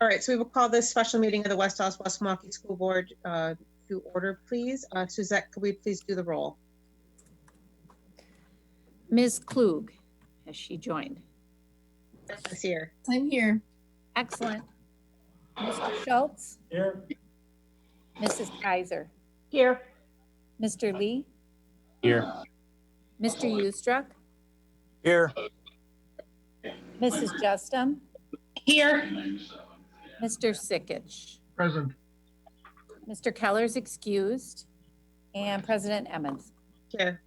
All right, so we will call this special meeting of the West Dallas West Milwaukee School Board to order, please. Suzette, could we please do the roll? Ms. Klug, has she joined? Yes, here. I'm here. Excellent. Mr. Schultz? Here. Mrs. Kaiser? Here. Mr. Lee? Here. Mr. Ustruck? Here. Mrs. Justum? Here. Mr. Sikich? Present. Mr. Keller's excused. And President Emmons. Here.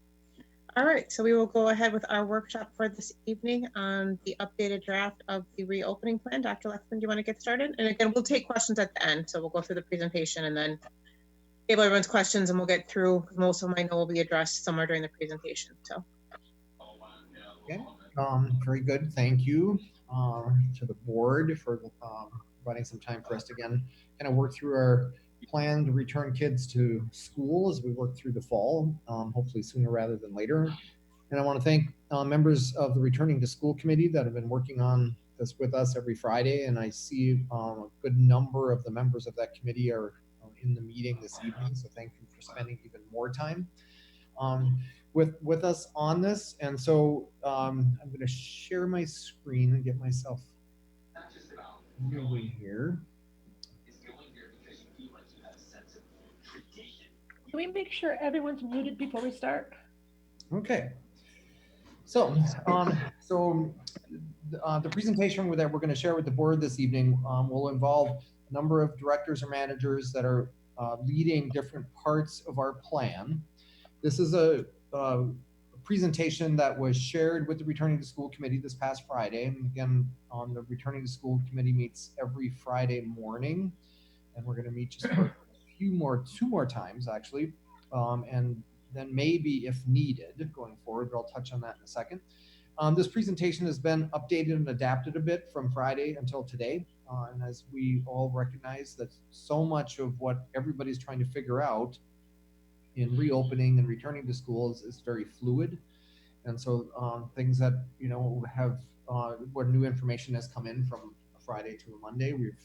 All right, so we will go ahead with our workshop for this evening on the updated draft of the reopening plan. Dr. Lexman, do you want to get started? And again, we'll take questions at the end. So we'll go through the presentation and then table everyone's questions and we'll get through, because most of them I know will be addressed somewhere during the presentation. So. Okay, very good. Thank you to the board for providing some time for us to again kind of work through our plan to return kids to school as we work through the fall, hopefully sooner rather than later. And I want to thank members of the Returning to School Committee that have been working on this with us every Friday. And I see a good number of the members of that committee are in the meeting this evening. So thank you for spending even more time with us on this. And so I'm going to share my screen and get myself moving here. Can we make sure everyone's muted before we start? Okay. So, the presentation that we're going to share with the board this evening will involve a number of directors or managers that are leading different parts of our plan. This is a presentation that was shared with the Returning to School Committee this past Friday. And again, the Returning to School Committee meets every Friday morning, and we're going to meet just for two more times actually, and then maybe if needed going forward, but I'll touch on that in a second. This presentation has been updated and adapted a bit from Friday until today, and as we all recognize that so much of what everybody's trying to figure out in reopening and returning to schools is very fluid, and so things that have where new information has come in from a Friday to a Monday, we've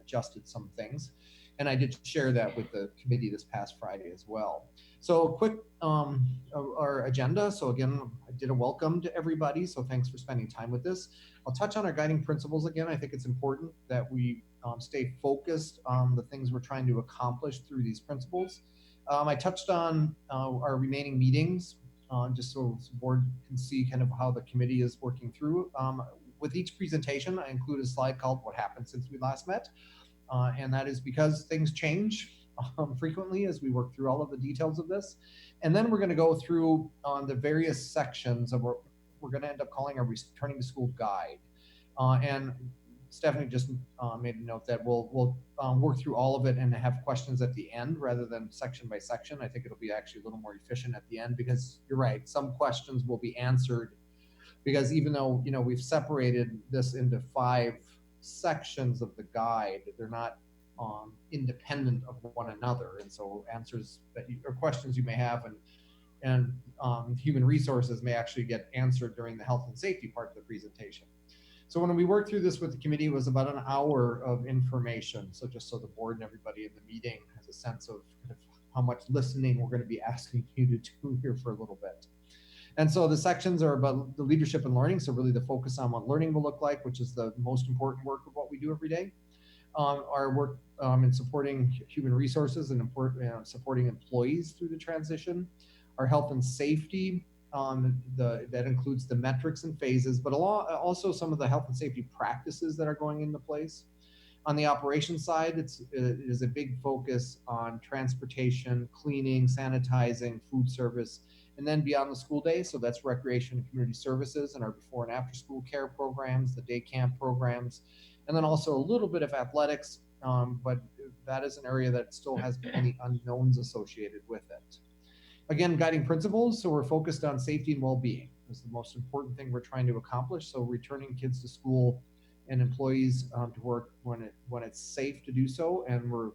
adjusted some things. And I did share that with the committee this past Friday as well. So quick, our agenda. So again, I did a welcome to everybody. So thanks for spending time with this. I'll touch on our guiding principles again. I think it's important that we stay focused on the things we're trying to accomplish through these principles. I touched on our remaining meetings, just so the board can see kind of how the committee is working through. With each presentation, I include a slide called "What Happened Since We Last Met?" And that is because things change frequently as we work through all of the details of this. And then we're going to go through on the various sections of what we're going to end up calling our Returning to School Guide. And Stephanie just made a note that we'll work through all of it and have questions at the end rather than section by section. I think it'll be actually a little more efficient at the end, because you're right, some questions will be answered, because even though we've separated this into 5 sections of the guide, they're not independent of one another, and so answers that or questions you may have and human resources may actually get answered during the health and safety part of the presentation. So when we worked through this with the committee, it was about an hour of information. So just so the board and everybody in the meeting has a sense of how much listening we're going to be asking you to do here for a little bit. And so the sections are about the leadership and learning. So really the focus on what learning will look like, which is the most important work of what we do every day. Our work in supporting human resources and supporting employees through the transition. Our health and safety, that includes the metrics and phases, but also some of the health and safety practices that are going into place. On the operations side, it is a big focus on transportation, cleaning, sanitizing, food service, and then beyond the school day. So that's recreation and community services and our before and after school care programs, the day camp programs, and then also a little bit of athletics, but that is an area that still has many unknowns associated with it. Again, guiding principles. So we're focused on safety and well-being. That's the most important thing we're trying to accomplish. So returning kids to school and employees to work when it's safe to do so, and we're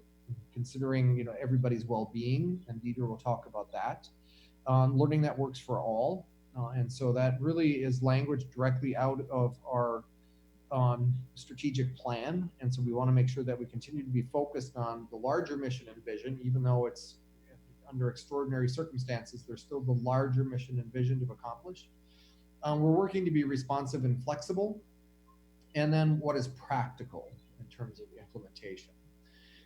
considering everybody's well-being, and Deidre will talk about that. Learning that works for all, and so that really is language directly out of our strategic plan. And so we want to make sure that we continue to be focused on the larger mission and vision, even though it's under extraordinary circumstances, there's still the larger mission and vision to accomplish. We're working to be responsive and flexible. And then what is practical in terms of implementation.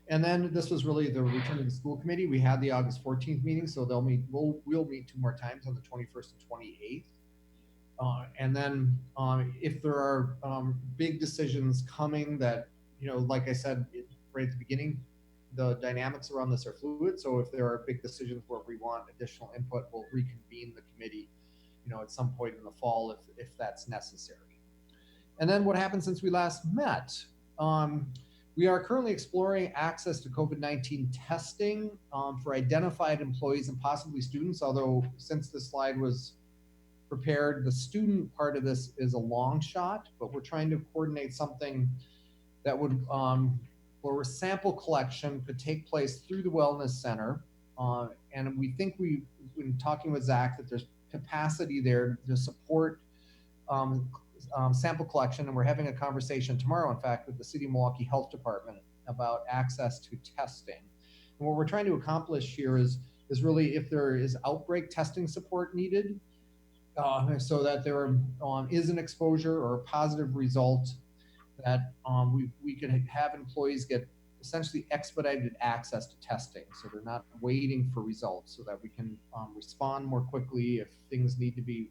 And then this was really the return to the school committee. We had the August 14th meeting, so we'll meet 2 more times on the 21st and 28th. And then if there are big decisions coming that, like I said right at the beginning, the dynamics around this are fluid. So if there are big decisions where we want additional input, we'll reconvene the committee, at some point in the fall if that's necessary. And then what happened since we last met? We are currently exploring access to COVID-19 testing for identified employees and possibly students, although since this slide was prepared, the student part of this is a long shot, but we're trying to coordinate something that would, where sample collection could take place through the Wellness Center. And we think we've been talking with Zach that there's capacity there to support sample collection, and we're having a conversation tomorrow, in fact, with the City of Milwaukee Health Department about access to testing. And what we're trying to accomplish here is really if there is outbreak testing support needed, so that there is an exposure or a positive result, that we can have employees get essentially expedited access to testing, so they're not waiting for results, so that we can respond more quickly if things need to be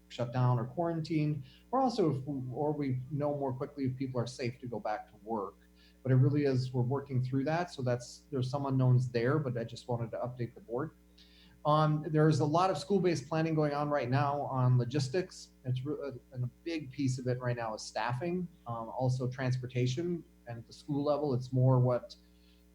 shut down or quarantined, or also we know more quickly if people are safe to go back to work. But it really is, we're working through that. So there's some unknowns there, but I just wanted to update the board. There's a lot of school-based planning going on right now on logistics. And a big piece of it right now is staffing, also transportation. And at the school level, it's more what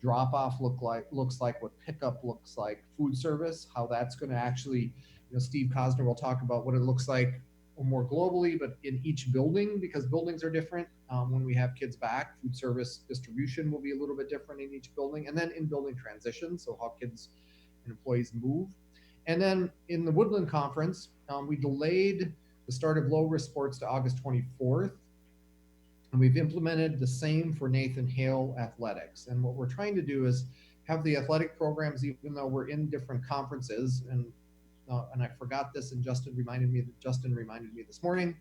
drop-off looks like, what pickup looks like, food service, how that's going to actually, Steve Cosner will talk about what it looks like more globally, but in each building, because buildings are different. When we have kids back, food service distribution will be a little bit different in each building, and then in building transition, so how kids and employees move. And then in the Woodland Conference, we delayed the start of low-risk sports to August 24th. And we've implemented the same for Nathan Hale Athletics. And what we're trying to do is have the athletic programs, even though we're in different conferences, and I forgot this, and Justin reminded me this morning,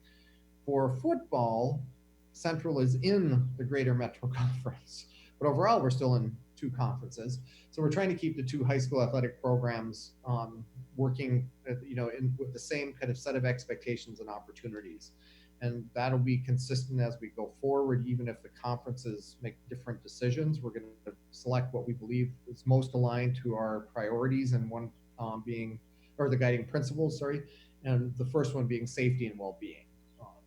for football, Central is in the Greater Metro Conference, but overall we're still in 2 conferences. So we're trying to keep the 2 high school athletic programs working, with the same kind of set of expectations and opportunities. And that'll be consistent as we go forward. Even if the conferences make different decisions, we're going to select what we believe is most aligned to our priorities, and one being, or the guiding principles, and the first one being safety and well-being.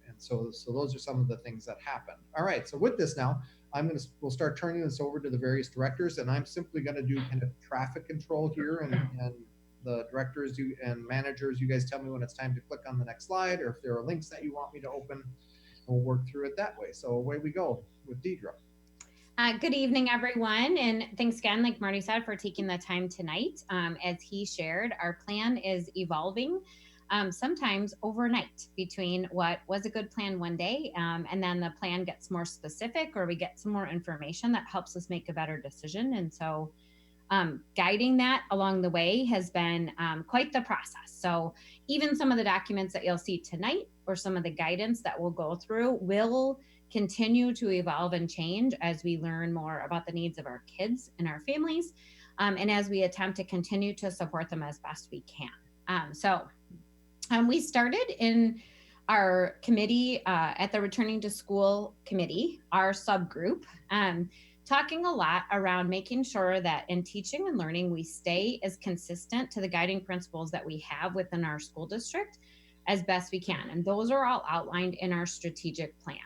And so those are some of the things that happen. All right, so with this now, we'll start turning this over to the various directors, and I'm simply going to do kind of traffic control here, and the directors and managers, you guys tell me when it's time to click on the next slide, or if there are links that you want me to open, and we'll work through it that way. So away we go with Deidre. Good evening, everyone, and thanks again, like Marty said, for taking the time tonight. As he shared, our plan is evolving sometimes overnight between what was a good plan one day, and then the plan gets more specific, or we get some more information that helps us make a better decision. And so guiding that along the way has been quite the process. So even some of the documents that you'll see tonight, or some of the guidance that we'll go through, will continue to evolve and change as we learn more about the needs of our kids and our families, and as we attempt to continue to support them as best we can. So we started in our committee at the Returning to School Committee, our subgroup, talking a lot around making sure that in teaching and learning, we stay as consistent to the guiding principles that we have within our school district as best we can. And those are all outlined in our strategic plan.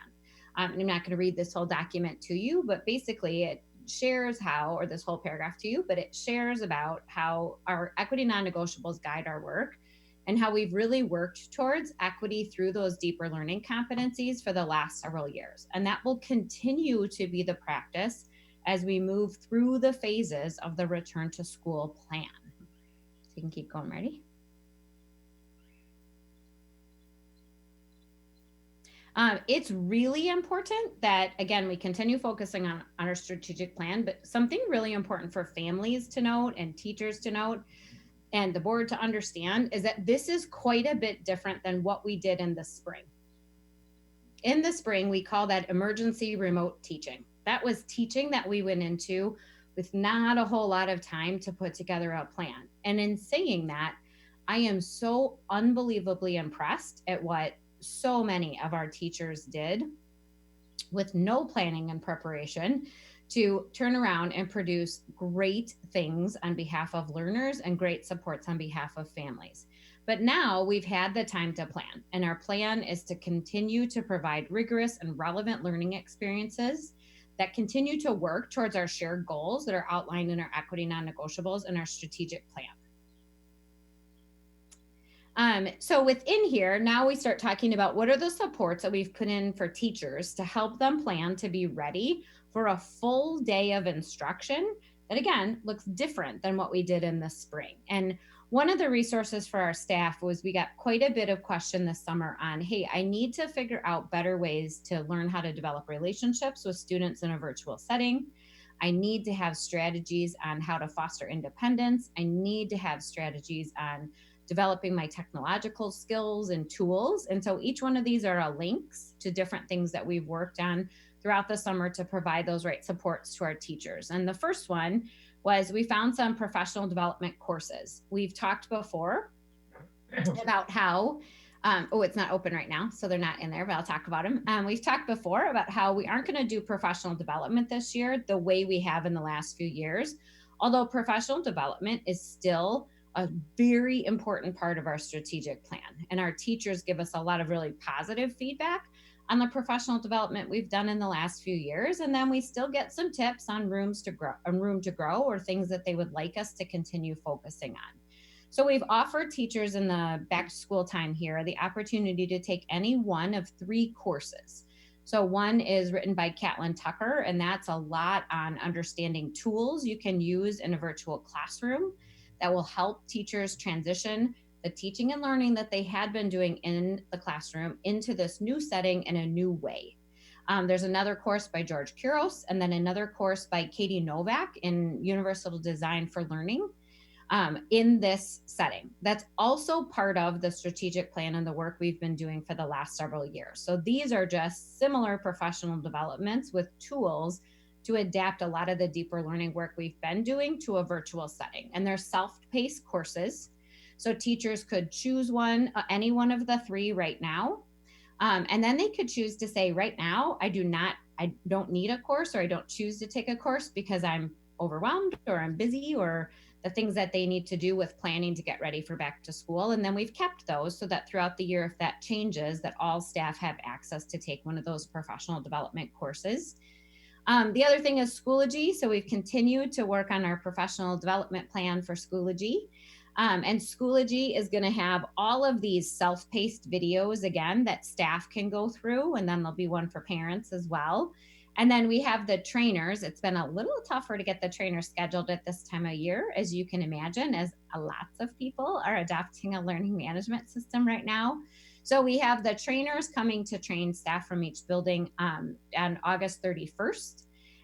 I'm not going to read this whole document to you, but basically it shares how, or this whole paragraph to you, but it shares about how our equity non-negotiables guide our work, and how we've really worked towards equity through those deeper learning competencies for the last several years. And that will continue to be the practice as we move through the phases of the return to school plan. So you can keep going, Marty. It's really important that, again, we continue focusing on our strategic plan, but something really important for families to note and teachers to note and the board to understand is that this is quite a bit different than what we did in the spring. In the spring, we call that emergency remote teaching. That was teaching that we went into with not a whole lot of time to put together a plan. And in saying that, I am so unbelievably impressed at what so many of our teachers did with no planning and preparation to turn around and produce great things on behalf of learners and great supports on behalf of families. But now we've had the time to plan, and our plan is to continue to provide rigorous and relevant learning experiences that continue to work towards our shared goals that are outlined in our equity non-negotiables and our strategic plan. So within here, now we start talking about what are the supports that we've put in for teachers to help them plan to be ready for a full day of instruction that, again, looks different than what we did in the spring. And one of the resources for our staff was we got quite a bit of question this summer on, hey, I need to figure out better ways to learn how to develop relationships with students in a virtual setting. I need to have strategies on how to foster independence. I need to have strategies on developing my technological skills and tools. And so each one of these are links to different things that we've worked on throughout the summer to provide those right supports to our teachers. And the first one was we found some professional development courses. We've talked before about how, it's not open right now, so they're not in there, but I'll talk about them. We've talked before about how we aren't going to do professional development this year the way we have in the last few years, although professional development is still a very important part of our strategic plan. And our teachers give us a lot of really positive feedback on the professional development we've done in the last few years. And then we still get some tips on room to grow or things that they would like us to continue focusing on. So we've offered teachers in the back to school time here the opportunity to take any one of 3 courses. So one is written by Catlin Tucker, and that's a lot on understanding tools you can use in a virtual classroom that will help teachers transition the teaching and learning that they had been doing in the classroom into this new setting in a new way. There's another course by George Kuros, and then another course by Katie Novak in Universal Design for Learning in this setting. That's also part of the strategic plan and the work we've been doing for the last several years. So these are just similar professional developments with tools to adapt a lot of the deeper learning work we've been doing to a virtual setting. And they're self-paced courses. So teachers could choose any one of the 3 right now. And then they could choose to say, right now, I don't need a course, or I don't choose to take a course because I'm overwhelmed or I'm busy, or the things that they need to do with planning to get ready for back to school. And then we've kept those so that throughout the year, if that changes, that all staff have access to take one of those professional development courses. The other thing is Schoology. So we've continued to work on our professional development plan for Schoology. And Schoology is going to have all of these self-paced videos again that staff can go through, and then there'll be one for parents as well. And then we have the trainers. It's been a little tougher to get the trainers scheduled at this time of year, as you can imagine, as lots of people are adopting a learning management system right now. So we have the trainers coming to train staff from each building on August 31st.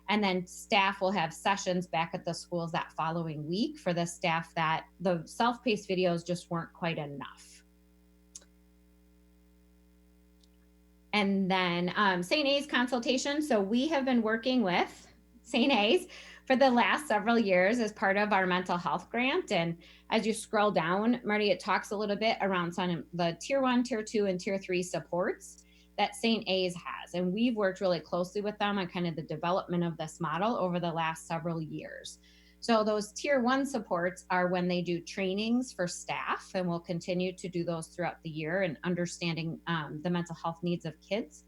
And then staff will have sessions back at the schools that following week for the staff that the self-paced videos just weren't quite enough. And then St. A's consultation. So we have been working with St. A's for the last several years as part of our mental health grant. And as you scroll down, Marty, it talks a little bit around some of the tier 1, tier 2, and tier 3 supports that St. A's has. And we've worked really closely with them on kind of the development of this model over the last several years. So those tier 1 supports are when they do trainings for staff, and we'll continue to do those throughout the year, and understanding the mental health needs of kids,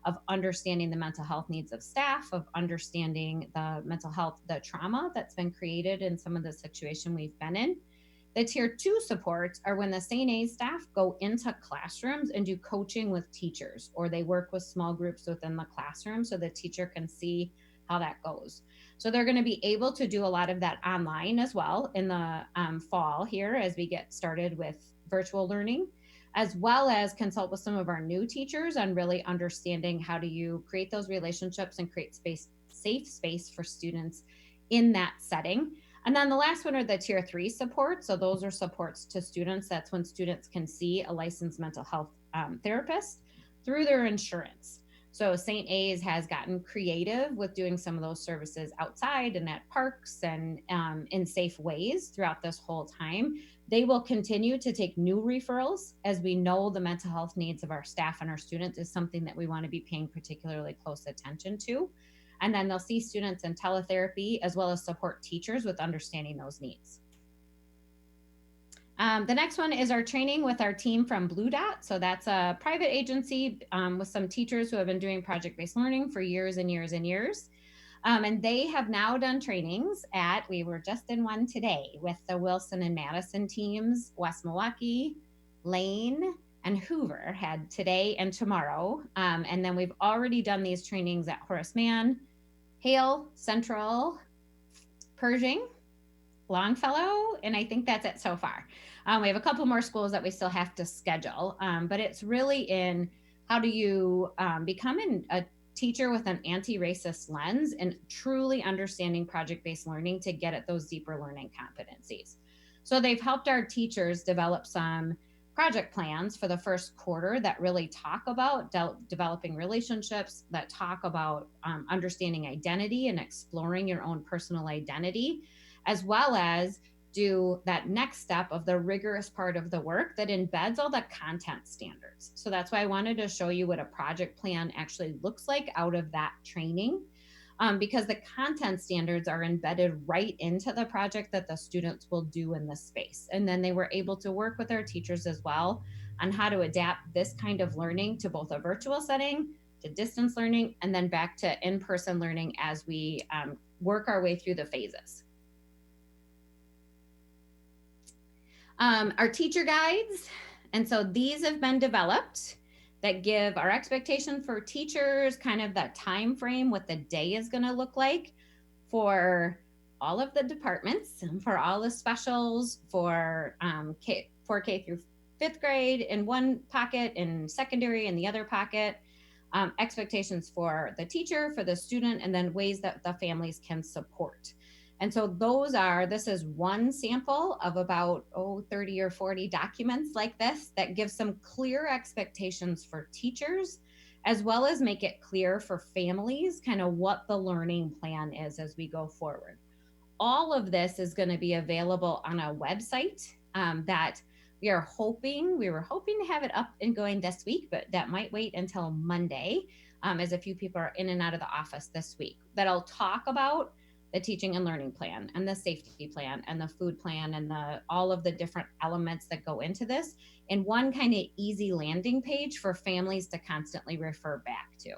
of understanding the mental health needs of staff, of understanding the mental health, the trauma that's been created in some of the situation we've been in. The tier 2 supports are when the St. A's staff go into classrooms and do coaching with teachers, or they work with small groups within the classroom so the teacher can see how that goes. So they're going to be able to do a lot of that online as well in the fall here as we get started with virtual learning. as well as consult with some of our new teachers on really understanding how do you create those relationships and create safe space for students in that setting. And then the last one are the tier 3 supports. So those are supports to students. That's when students can see a licensed mental health therapist through their insurance. So St. A's has gotten creative with doing some of those services outside and at parks and in safe ways throughout this whole time. They will continue to take new referrals, as we know the mental health needs of our staff and our students is something that we want to be paying particularly close attention to. And then they'll see students in teletherapy as well as support teachers with understanding those needs. The next one is our training with our team from Blue Dot. So that's a private agency with some teachers who have been doing project-based learning for years and years and years. And they have now done trainings we were just in one today with the Wilson and Madison teams. West Milwaukee, Lane, and Hoover had today and tomorrow. And then we've already done these trainings at Horace Mann, Hale, Central, Pershing, Longfellow, and I think that's it so far. We have a couple more schools that we still have to schedule, but it's really in how do you become a teacher with an anti-racist lens and truly understanding project-based learning to get at those deeper learning competencies. So they've helped our teachers develop some project plans for the first quarter that really talk about developing relationships, that talk about understanding identity and exploring your own personal identity, as well as do that next step of the rigorous part of the work that embeds all the content standards. So that's why I wanted to show you what a project plan actually looks like out of that training, because the content standards are embedded right into the project that the students will do in the space. And then they were able to work with our teachers as well on how to adapt this kind of learning to both a virtual setting, to distance learning, and then back to in-person learning as we work our way through the phases. Our teacher guides, and so these have been developed that give our expectation for teachers, kind of that time frame, what the day is going to look like for all of the departments, for all the specials, for K through 5th grade in one pocket, in secondary in the other pocket, expectations for the teacher, for the student, and then ways that the families can support. And so this is one sample of about 30 or 40 documents like this that give some clear expectations for teachers, as well as make it clear for families kind of what the learning plan is as we go forward. All of this is going to be available on a website that we were hoping to have it up and going this week, but that might wait until Monday, as a few people are in and out of the office this week. That'll talk about the teaching and learning plan and the safety plan and the food plan and all of the different elements that go into this in one kind of easy landing page for families to constantly refer back to.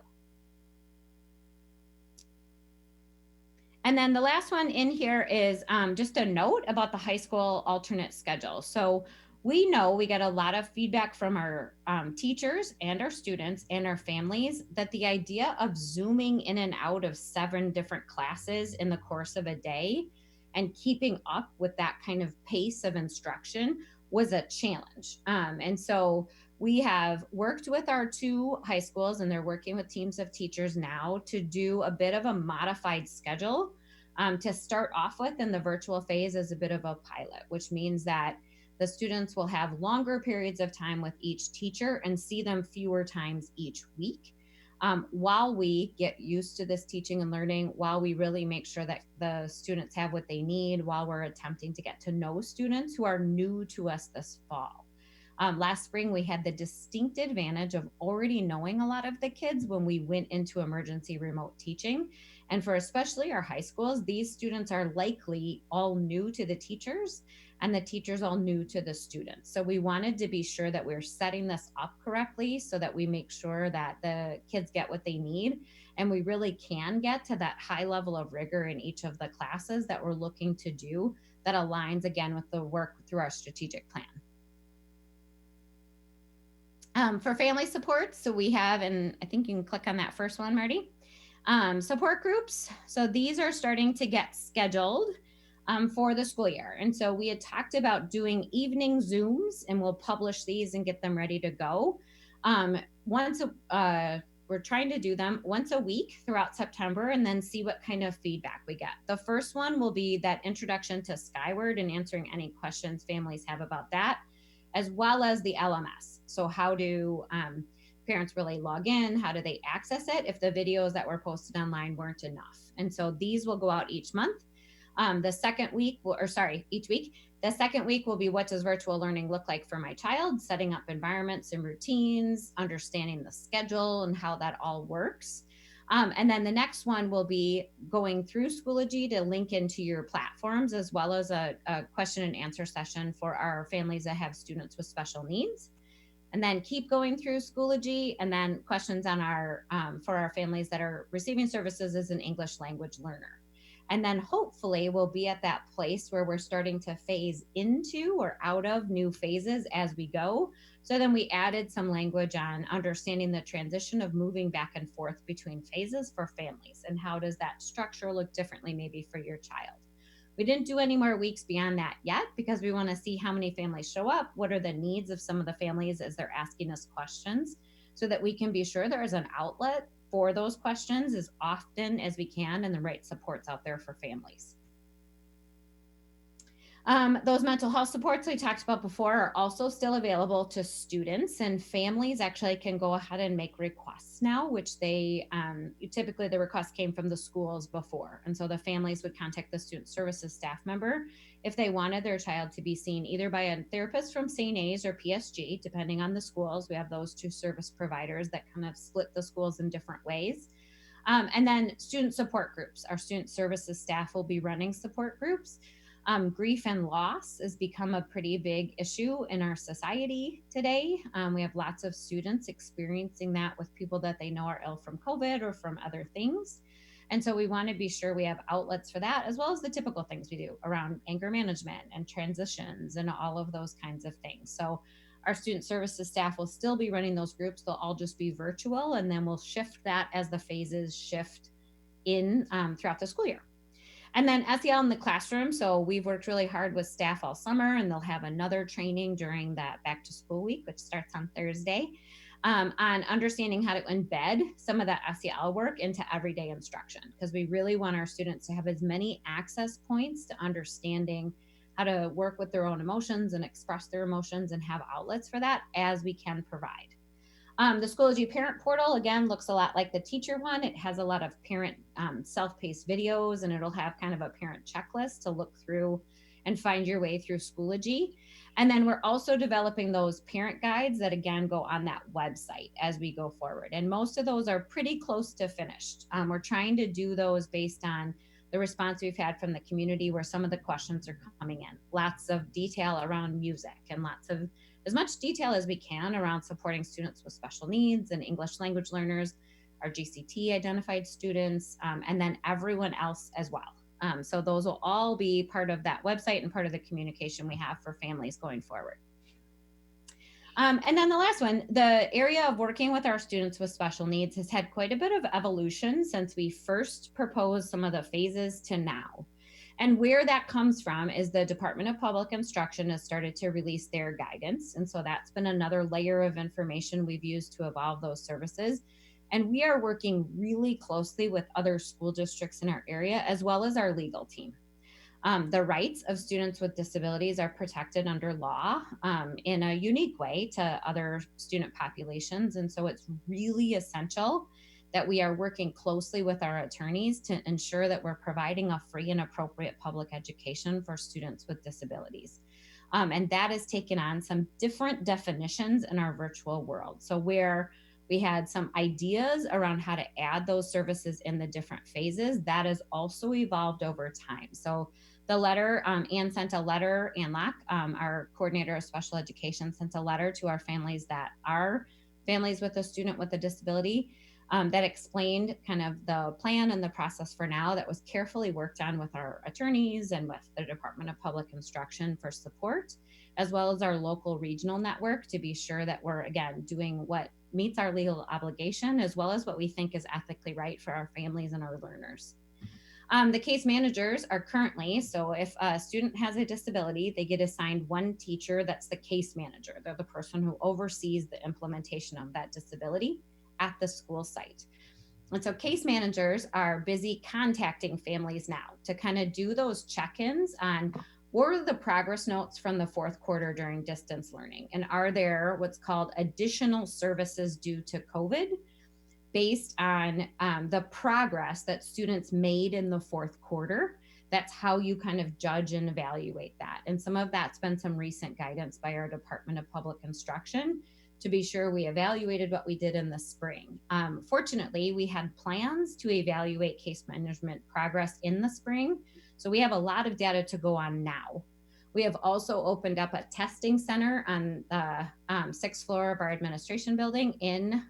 And then the last one in here is just a note about the high school alternate schedule. So we know we get a lot of feedback from our teachers and our students and our families that the idea of zooming in and out of 7 different classes in the course of a day and keeping up with that kind of pace of instruction was a challenge. And so we have worked with our 2 high schools, and they're working with teams of teachers now to do a bit of a modified schedule to start off with in the virtual phase as a bit of a pilot, which means that the students will have longer periods of time with each teacher and see them fewer times each week, while we get used to this teaching and learning, while we really make sure that the students have what they need, while we're attempting to get to know students who are new to us this fall. Last spring, we had the distinct advantage of already knowing a lot of the kids when we went into emergency remote teaching. And for especially our high schools, these students are likely all new to the teachers and the teachers all new to the students. So we wanted to be sure that we're setting this up correctly so that we make sure that the kids get what they need. And we really can get to that high level of rigor in each of the classes that we're looking to do that aligns again with the work through our strategic plan. For family support, so we have, and I think you can click on that first one, Marty, support groups. So these are starting to get scheduled. for the school year. And so we had talked about doing evening Zooms, and we'll publish these and get them ready to go. We're trying to do them once a week throughout September and then see what kind of feedback we get. The first one will be that introduction to Skyward and answering any questions families have about that, as well as the LMS. So how do parents really log in? How do they access it if the videos that were posted online weren't enough? And so these will go out each month. Each week. The second week will be, what does virtual learning look like for my child? Setting up environments and routines, understanding the schedule and how that all works. And then the next one will be going through Schoology to link into your platforms, as well as a question and answer session for our families that have students with special needs. And then keep going through Schoology, and then questions on our for our families that are receiving services as an English language learner. And then hopefully we'll be at that place where we're starting to phase into or out of new phases as we go. So then we added some language on understanding the transition of moving back and forth between phases for families, and how does that structure look differently maybe for your child. We didn't do any more weeks beyond that yet, because we want to see how many families show up, what are the needs of some of the families as they're asking us questions, so that we can be sure there is an outlet for those questions as often as we can, and the right supports out there for families. Those mental health supports we talked about before are also still available to students, and families actually can go ahead and make requests now, which they typically the request came from the schools before. And so the families would contact the student services staff member if they wanted their child to be seen either by a therapist from St. A's or PSG, depending on the schools. We have those two service providers that kind of split the schools in different ways. And then student support groups. Our student services staff will be running support groups. Grief and loss has become a pretty big issue in our society today. We have lots of students experiencing that with people that they know are ill from COVID or from other things. And so we want to be sure we have outlets for that, as well as the typical things we do around anger management and transitions and all of those kinds of things. So our student services staff will still be running those groups. They'll all just be virtual, and then we'll shift that as the phases shift in throughout the school year. And then SEL in the classroom. So we've worked really hard with staff all summer, and they'll have another training during that back to school week, which starts on Thursday, on understanding how to embed some of that SEL work into everyday instruction, because we really want our students to have as many access points to understanding how to work with their own emotions and express their emotions and have outlets for that as we can provide. The Schoology parent portal, again, looks a lot like the teacher one. It has a lot of parent self-paced videos, and it'll have kind of a parent checklist to look through and find your way through Schoology. And then we're also developing those parent guides that, again, go on that website as we go forward. And most of those are pretty close to finished. We're trying to do those based on the response we've had from the community, where some of the questions are coming in. Lots of detail around music, and lots of as much detail as we can around supporting students with special needs and English language learners, our GCT identified students, and then everyone else as well. So those will all be part of that website and part of the communication we have for families going forward. And then the last one, the area of working with our students with special needs has had quite a bit of evolution since we first proposed some of the phases to now. And where that comes from is the Department of Public Instruction has started to release their guidance. And so that's been another layer of information we've used to evolve those services. And we are working really closely with other school districts in our area, as well as our legal team. The rights of students with disabilities are protected under law in a unique way to other student populations. And so it's really essential that we are working closely with our attorneys to ensure that we're providing a free and appropriate public education for students with disabilities. And that has taken on some different definitions in our virtual world. So where we had some ideas around how to add those services in the different phases, that has also evolved over time. So the letter, Anne sent a letter, Anne Locke, our coordinator of special education, sent a letter to our families that are families with a student with a disability, that explained kind of the plan and the process for now, that was carefully worked on with our attorneys and with the Department of Public Instruction for support, as well as our local regional network, to be sure that we're, again, doing what meets our legal obligation, as well as what we think is ethically right for our families and our learners. The case managers are currently, so if a student has a disability, they get assigned one teacher that's the case manager. They're the person who oversees the implementation of that disability at the school site. And so case managers are busy contacting families now to kind of do those check-ins on what are the progress notes from the fourth quarter during distance learning? And are there what's called additional services due to COVID based on the progress that students made in the fourth quarter? That's how you kind of judge and evaluate that. And some of that's been some recent guidance by our Department of Public Instruction to be sure we evaluated what we did in the spring. Fortunately, we had plans to evaluate case management progress in the spring. So we have a lot of data to go on now. We have also opened up a testing center on the 6th floor of our administration building in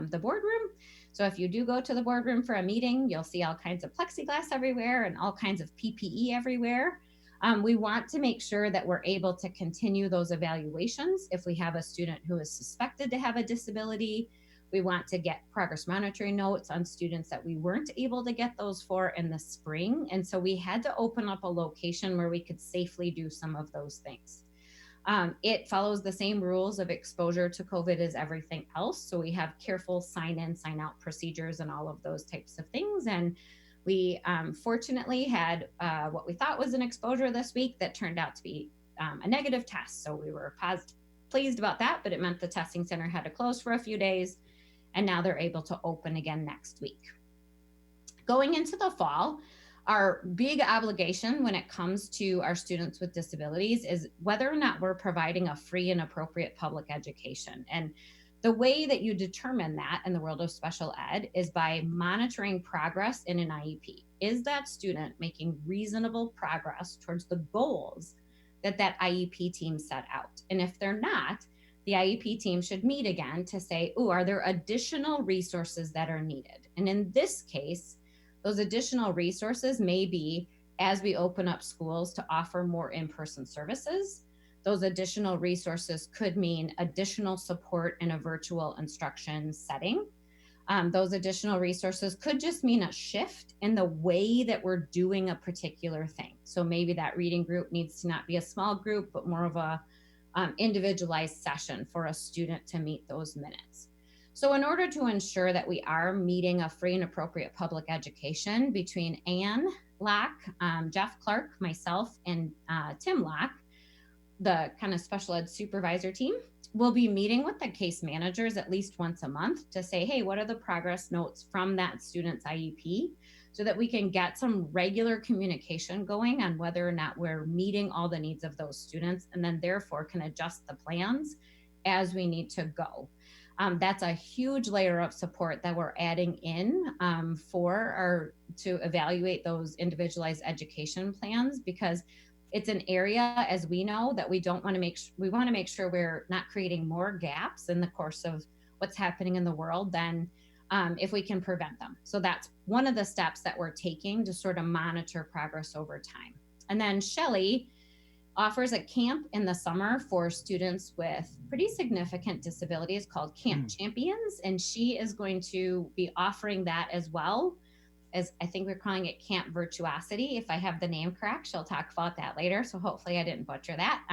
the boardroom. So if you do go to the boardroom for a meeting, you'll see all kinds of plexiglass everywhere and all kinds of PPE everywhere. We want to make sure that we're able to continue those evaluations. If we have a student who is suspected to have a disability, we want to get progress monitoring notes on students that we weren't able to get those for in the spring. And so we had to open up a location where we could safely do some of those things. It follows the same rules of exposure to COVID as everything else. So we have careful sign in, sign out procedures and all of those types of things. And we fortunately had what we thought was an exposure this week that turned out to be a negative test. So we were pleased about that, but it meant the testing center had to close for a few days, and now they're able to open again next week. Going into the fall, our big obligation when it comes to our students with disabilities is whether or not we're providing a free and appropriate public education. And the way that you determine that in the world of special ed is by monitoring progress in an IEP. Is that student making reasonable progress towards the goals that that IEP team set out? And if they're not, the IEP team should meet again to say, oh, are there additional resources that are needed? And in this case, those additional resources may be as we open up schools to offer more in-person services. Those additional resources could mean additional support in a virtual instruction setting. Those additional resources could just mean a shift in the way that we're doing a particular thing. So maybe that reading group needs to not be a small group, but more of a individualized session for a student to meet those minutes. So in order to ensure that we are meeting a free and appropriate public education between Ann Locke, Jeff Clark, myself, and Tim Locke, the kind of special ed supervisor team, will be meeting with the case managers at least once a month to say, hey, what are the progress notes from that student's IEP, so that we can get some regular communication going on whether or not we're meeting all the needs of those students, and then therefore can adjust the plans as we need to go. That's a huge layer of support that we're adding in to evaluate those individualized education plans, because it's an area, as we know, that we want to make sure we're not creating more gaps in the course of what's happening in the world than if we can prevent them. So that's one of the steps that we're taking to sort of monitor progress over time. And then Shelley offers a camp in the summer for students with pretty significant disabilities called Camp Champions. And she is going to be offering that as well, as I think we're calling it Camp Virtuosity. If I have the name correct, she'll talk about that later. So hopefully I didn't butcher that.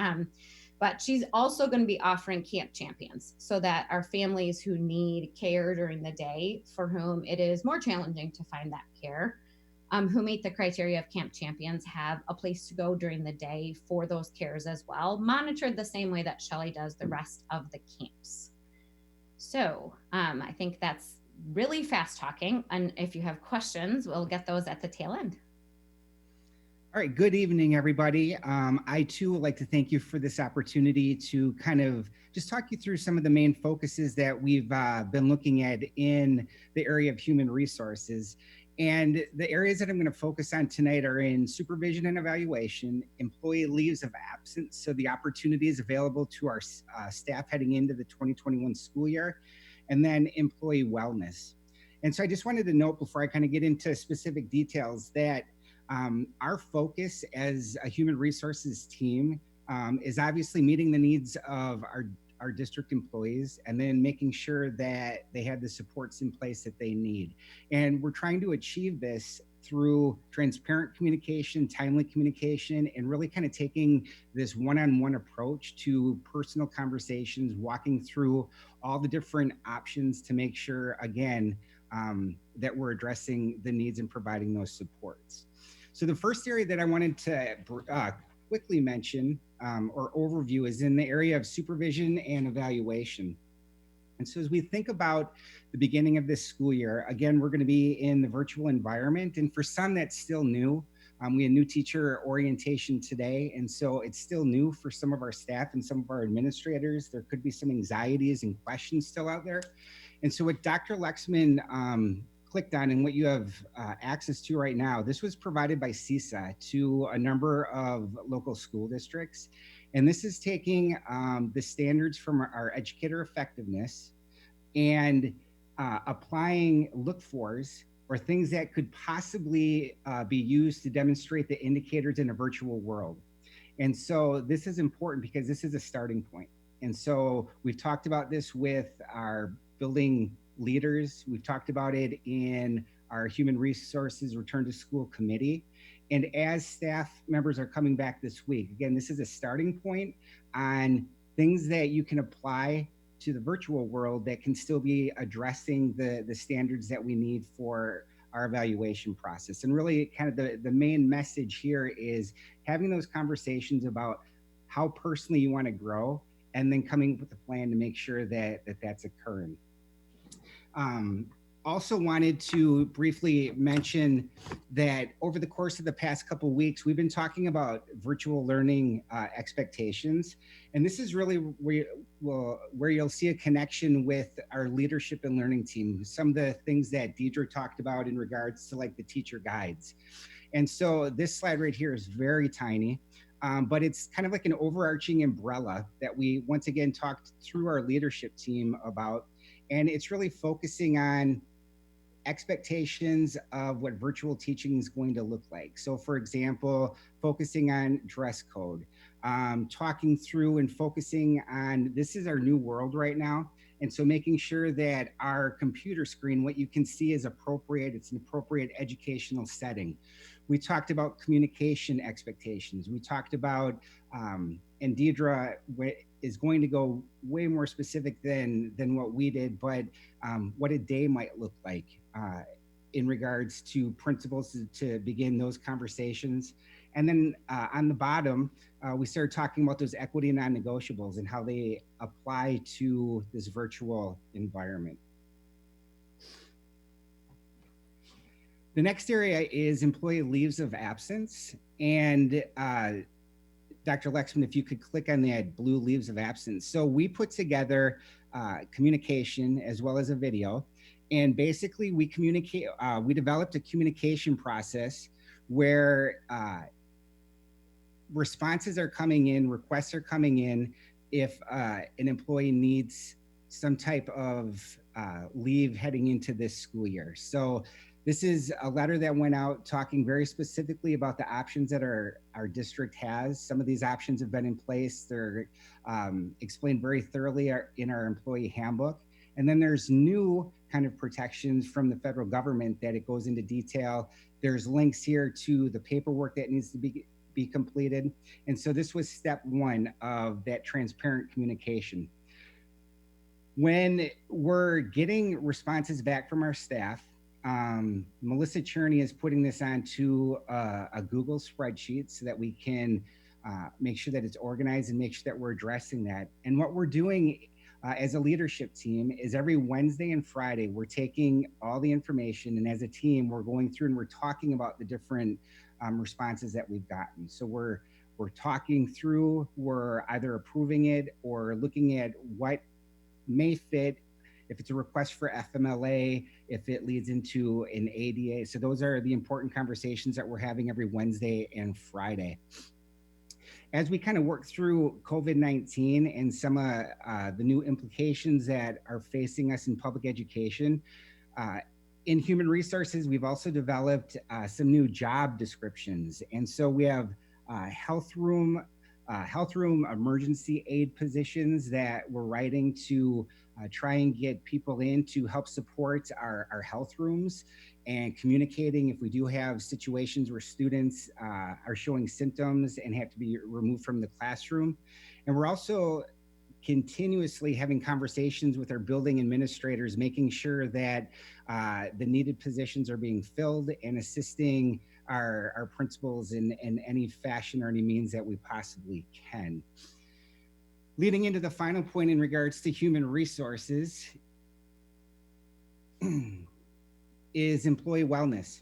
But she's also going to be offering Camp Champions so that our families who need care during the day, for whom it is more challenging to find that care, who meet the criteria of Camp Champions, have a place to go during the day for those cares as well, monitored the same way that Shelley does the rest of the camps. So I think that's really fast talking. And if you have questions, we'll get those at the tail end. All right, good evening, everybody. I too would like to thank you for this opportunity to kind of just talk you through some of the main focuses that we've been looking at in the area of human resources. And the areas that I'm going to focus on tonight are in supervision and evaluation, employee leaves of absence, so the opportunities available to our staff heading into the 2021 school year, and then employee wellness. And so I just wanted to note before I kind of get into specific details that our focus as a human resources team is obviously meeting the needs of our district employees, and then making sure that they have the supports in place that they need. And we're trying to achieve this through transparent communication, timely communication, and really kind of taking this one-on-one approach to personal conversations, walking through all the different options to make sure, again, that we're addressing the needs and providing those supports. So the first area that I wanted to quickly mention or overview is in the area of supervision and evaluation. And so as we think about the beginning of this school year, again, we're going to be in the virtual environment. And for some, that's still new. We had new teacher orientation today. And so it's still new for some of our staff and some of our administrators. There could be some anxieties and questions still out there. And so what Dr. Lexman clicked on and what you have access to right now, this was provided by CISA to a number of local school districts. And this is taking the standards from our educator effectiveness and applying look-fors or things that could possibly be used to demonstrate the indicators in a virtual world. And so this is important because this is a starting point. And so we've talked about this with our building leaders. We've talked about it in our human resources return to school committee. And as staff members are coming back this week, again, this is a starting point on things that you can apply to the virtual world that can still be addressing the standards that we need for our evaluation process. And really kind of the main message here is having those conversations about how personally you want to grow and then coming up with a plan to make sure that that's occurring. Also wanted to briefly mention that over the course of the past couple of weeks, we've been talking about virtual learning expectations. And this is really where you'll see a connection with our leadership and learning team, some of the things that Deidre talked about in regards to like the teacher guides. And so this slide right here is very tiny, but it's kind of like an overarching umbrella that we once again talked through our leadership team about. And it's really focusing on expectations of what virtual teaching is going to look like. So for example, focusing on dress code, talking through and focusing on, this is our new world right now. And so making sure that our computer screen, what you can see is appropriate, it's an appropriate educational setting. We talked about communication expectations. We talked about, and Deidre is going to go way more specific than what we did, but what a day might look like in regards to principles to begin those conversations. And then on the bottom, we started talking about those equity and non-negotiables and how they apply to this virtual environment. The next area is employee leaves of absence. And Dr. Lexman, if you could click on that blue leaves of absence. So we put together communication as well as a video. And basically we developed a communication process where responses are coming in, requests are coming in if an employee needs some type of leave heading into this school year. So this is a letter that went out talking very specifically about the options that our district has. Some of these options have been in place. They're explained very thoroughly in our employee handbook. And then there's new kind of protections from the federal government that it goes into detail. There's links here to the paperwork that needs to be completed. And so this was step one of that transparent communication. When we're getting responses back from our staff, Melissa Cherney is putting this onto a Google spreadsheet so that we can make sure that it's organized and make sure that we're addressing that. And what we're doing as a leadership team is every Wednesday and Friday, we're taking all the information, and as a team, we're going through and we're talking about the different responses that we've gotten. So we're talking through, we're either approving it or looking at what may fit, if it's a request for FMLA, if it leads into an ADA. So those are the important conversations that we're having every Wednesday and Friday. As we kind of work through COVID-19 and some of the new implications that are facing us in public education, in human resources, we've also developed some new job descriptions. And so we have health room emergency aid positions that we're writing to try and get people in to help support our health rooms. and communicating if we do have situations where students are showing symptoms and have to be removed from the classroom. And we're also continuously having conversations with our building administrators, making sure that the needed positions are being filled and assisting our principals in any fashion or any means that we possibly can. Leading into the final point in regards to human resources is employee wellness.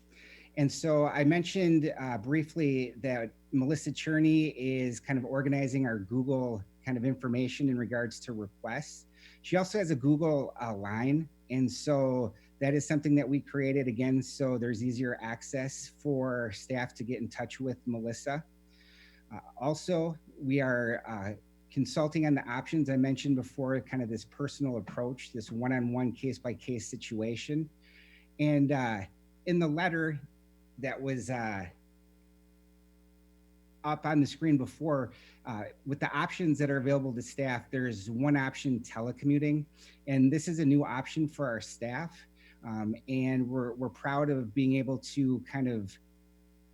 And so I mentioned briefly that Melissa Cherney is kind of organizing our Google kind of information in regards to requests. She also has a Google line. And so that is something that we created again, so there's easier access for staff to get in touch with Melissa. Also, we are consulting on the options I mentioned before, kind of this personal approach, this one-on-one case-by-case situation. And in the letter that was up on the screen before, with the options that are available to staff, there's one option, telecommuting. And this is a new option for our staff. And we're proud of being able to kind of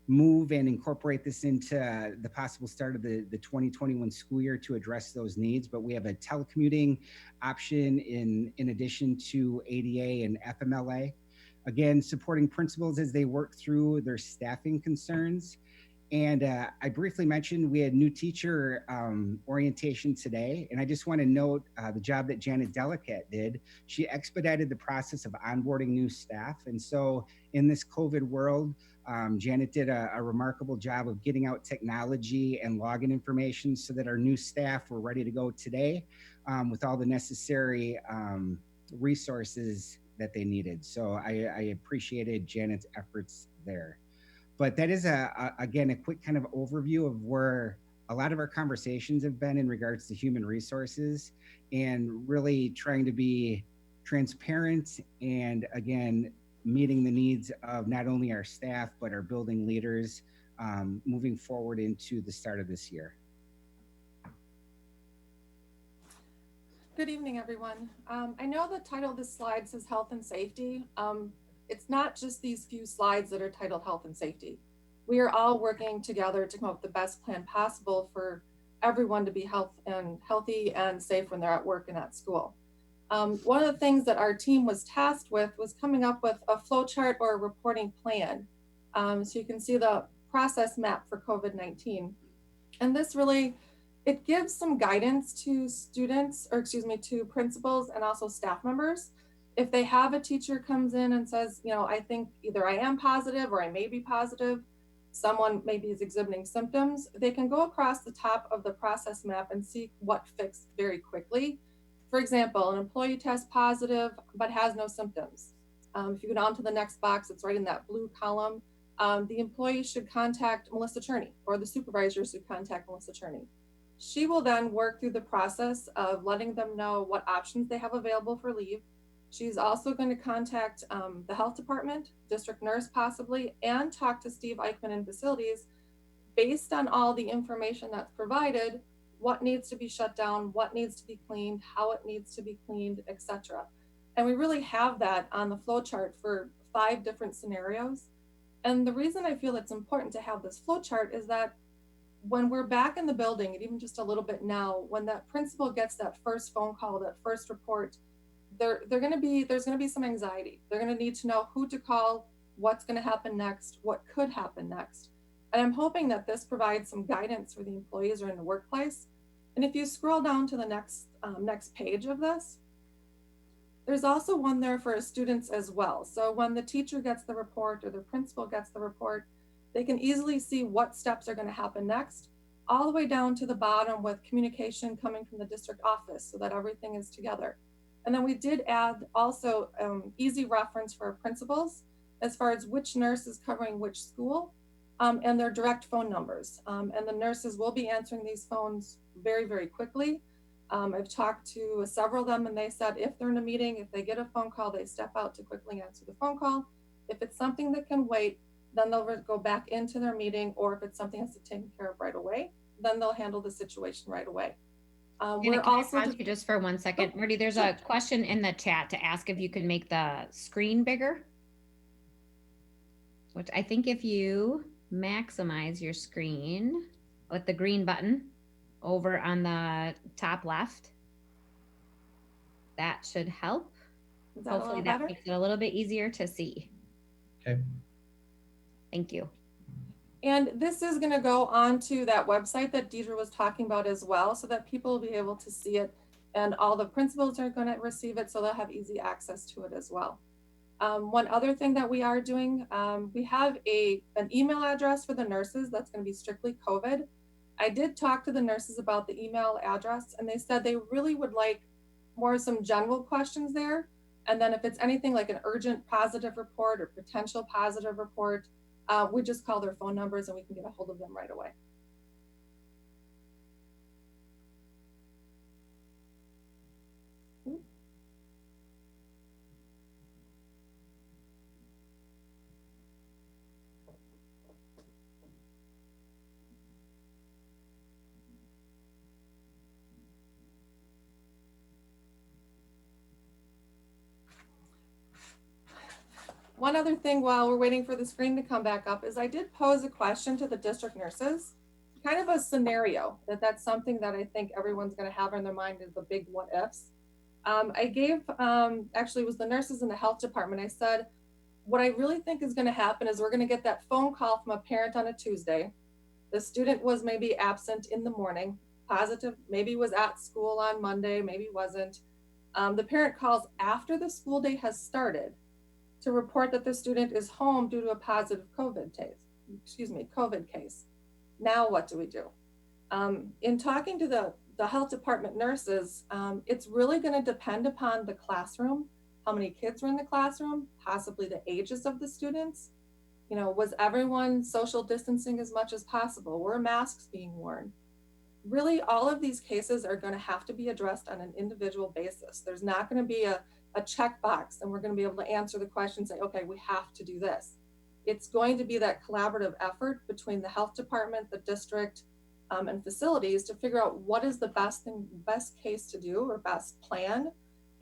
move and incorporate this into the possible start of the 2021 school year to address those needs. But we have a telecommuting option in addition to ADA and FMLA. Again, supporting principals as they work through their staffing concerns. And I briefly mentioned we had new teacher orientation today. And I just want to note the job that Janet Delicate did. She expedited the process of onboarding new staff. And so in this COVID world, Janet did a remarkable job of getting out technology and login information so that our new staff were ready to go today with all the necessary resources that they needed. So I appreciated Janet's efforts there. But that is, again, a quick kind of overview of where a lot of our conversations have been in regards to human resources and really trying to be transparent and, again, meeting the needs of not only our staff, but our building leaders moving forward into the start of this year. Good evening, everyone. I know the title of this slide says health and safety. It's not just these few slides that are titled health and safety. We are all working together to come up with the best plan possible for everyone to be healthy and safe when they're at work and at school. One of the things that our team was tasked with was coming up with a flow chart or a reporting plan. So you can see the process map for COVID-19. And this really, it gives some guidance to students, or excuse me, to principals and also staff members. If they have a teacher comes in and says, you know, I think either I am positive or I may be positive, someone maybe is exhibiting symptoms, they can go across the top of the process map and see what fixed very quickly. For example, an employee tests positive but has no symptoms. If you go down to the next box, it's right in that blue column. The employee should contact Melissa Cherney, or the supervisor should contact Melissa Cherney. She will then work through the process of letting them know what options they have available for leave. She's also going to contact the health department, district nurse possibly, and talk to Steve Eichmann in facilities based on all the information that's provided, what needs to be shut down, what needs to be cleaned, how it needs to be cleaned, etc. And we really have that on the flow chart for 5 different scenarios. And the reason I feel it's important to have this flow chart is that when we're back in the building, and even just a little bit now, when that principal gets that first phone call, that first report, there's going to be some anxiety. They're going to need to know who to call, what's going to happen next, what could happen next. And I'm hoping that this provides some guidance for the employees or in the workplace. And if you scroll down to the next page of this, there's also one there for students as well. So when the teacher gets the report or the principal gets the report, they can easily see what steps are going to happen next, all the way down to the bottom with communication coming from the district office so that everything is together. And then we did add also easy reference for our principals as far as which nurse is covering which school and their direct phone numbers. And the nurses will be answering these phones very, very quickly. I've talked to several of them and they said if they're in a meeting, if they get a phone call, they step out to quickly answer the phone call. If it's something that can wait, then they'll go back into their meeting, or if it's something that's taken care of right away, then they'll handle the situation right away. We're also just for 1 second, Marty, there's a question in the chat to ask if you can make the screen bigger. which I think if you maximize your screen with the green button over on the top left, that should help. Is that a Hopefully little that better? makes it a little bit easier to see. Okay. Thank you. And this is going to go on to that website that Deidre was talking about as well, so that people will be able to see it, and all the principals are going to receive it, so they'll have easy access to it as well. One other thing that we are doing, we have an email address for the nurses that's going to be strictly COVID. I did talk to the nurses about the email address, and they said they really would like more some general questions there. And then if it's anything like an urgent positive report or potential positive report, we just call their phone numbers and we can get a hold of them right away. One other thing while we're waiting for the screen to come back up is I did pose a question to the district nurses, kind of a scenario that's something that I think everyone's going to have in their mind is the big what ifs. I gave, actually it was the nurses in the health department. I said, what I really think is going to happen is we're going to get that phone call from a parent on a Tuesday. The student was maybe absent in the morning, positive, maybe was at school on Monday, maybe wasn't. The parent calls after the school day has started to report that the student is home due to a positive COVID case. Now what do we do? In talking to the health department nurses, it's really going to depend upon the classroom, how many kids were in the classroom, possibly the ages of the students. You know, was everyone social distancing as much as possible? Were masks being worn? Really, all of these cases are going to have to be addressed on an individual basis. There's not going to be a checkbox and we're going to be able to answer the question, say, okay, we have to do this. It's going to be that collaborative effort between the health department, the district, and facilities to figure out what is the best case to do or best plan,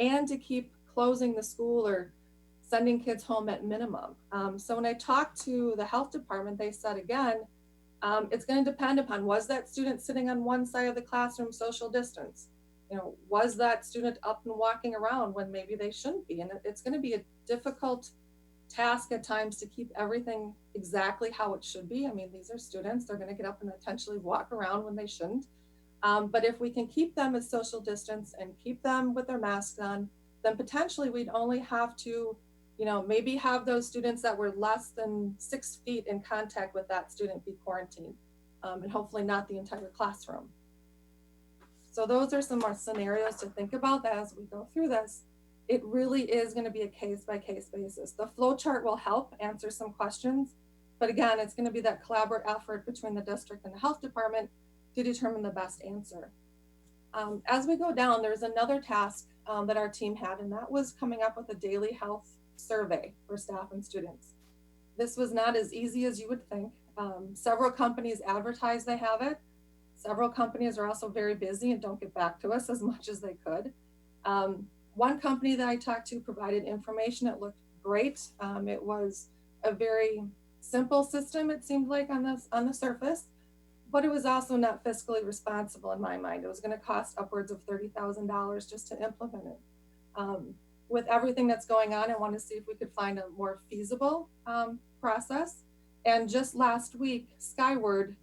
and to keep closing the school or sending kids home at minimum. So when I talked to the health department, they said, again, it's going to depend upon, was that student sitting on one side of the classroom social distance? You know, was that student up and walking around when maybe they shouldn't be? And it's going to be a difficult task at times to keep everything exactly how it should be. I mean, these are students, they're going to get up and potentially walk around when they shouldn't. But if we can keep them at social distance and keep them with their masks on, then potentially we'd only have to, you know, maybe have those students that were less than 6 feet in contact with that student be quarantined, and hopefully not the entire classroom. So those are some more scenarios to think about that as we go through this. It really is going to be a case-by-case basis. The flow chart will help answer some questions, but again, it's going to be that collaborative effort between the district and the health department to determine the best answer. As we go down, there's another task that our team had, and that was coming up with a daily health survey for staff and students. This was not as easy as you would think. Several companies advertise they have it. Several companies are also very busy and don't get back to us as much as they could. One company that I talked to provided information. It looked great. It was a very simple system, it seemed like on the surface, but it was also not fiscally responsible in my mind. It was going to cost upwards of $30,000 just to implement it. With everything that's going on, I wanted to see if we could find a more feasible process. And just last week, Skyward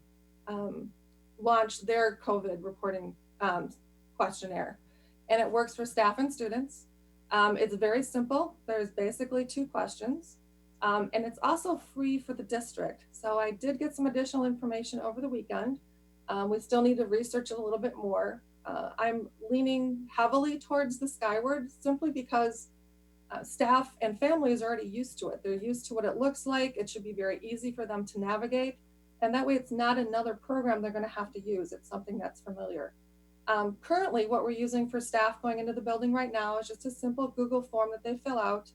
launched their COVID reporting questionnaire, and it works for staff and students. It's very simple. There's basically 2 questions, and it's also free for the district. So I did get some additional information over the weekend. We still need to research it a little bit more. I'm leaning heavily towards the Skyward simply because staff and families are already used to it. They're used to what it looks like. It should be very easy for them to navigate. And that way it's not another program they're going to have to use. It's something that's familiar. Currently, what we're using for staff going into the building right now is just a simple Google form that they fill out.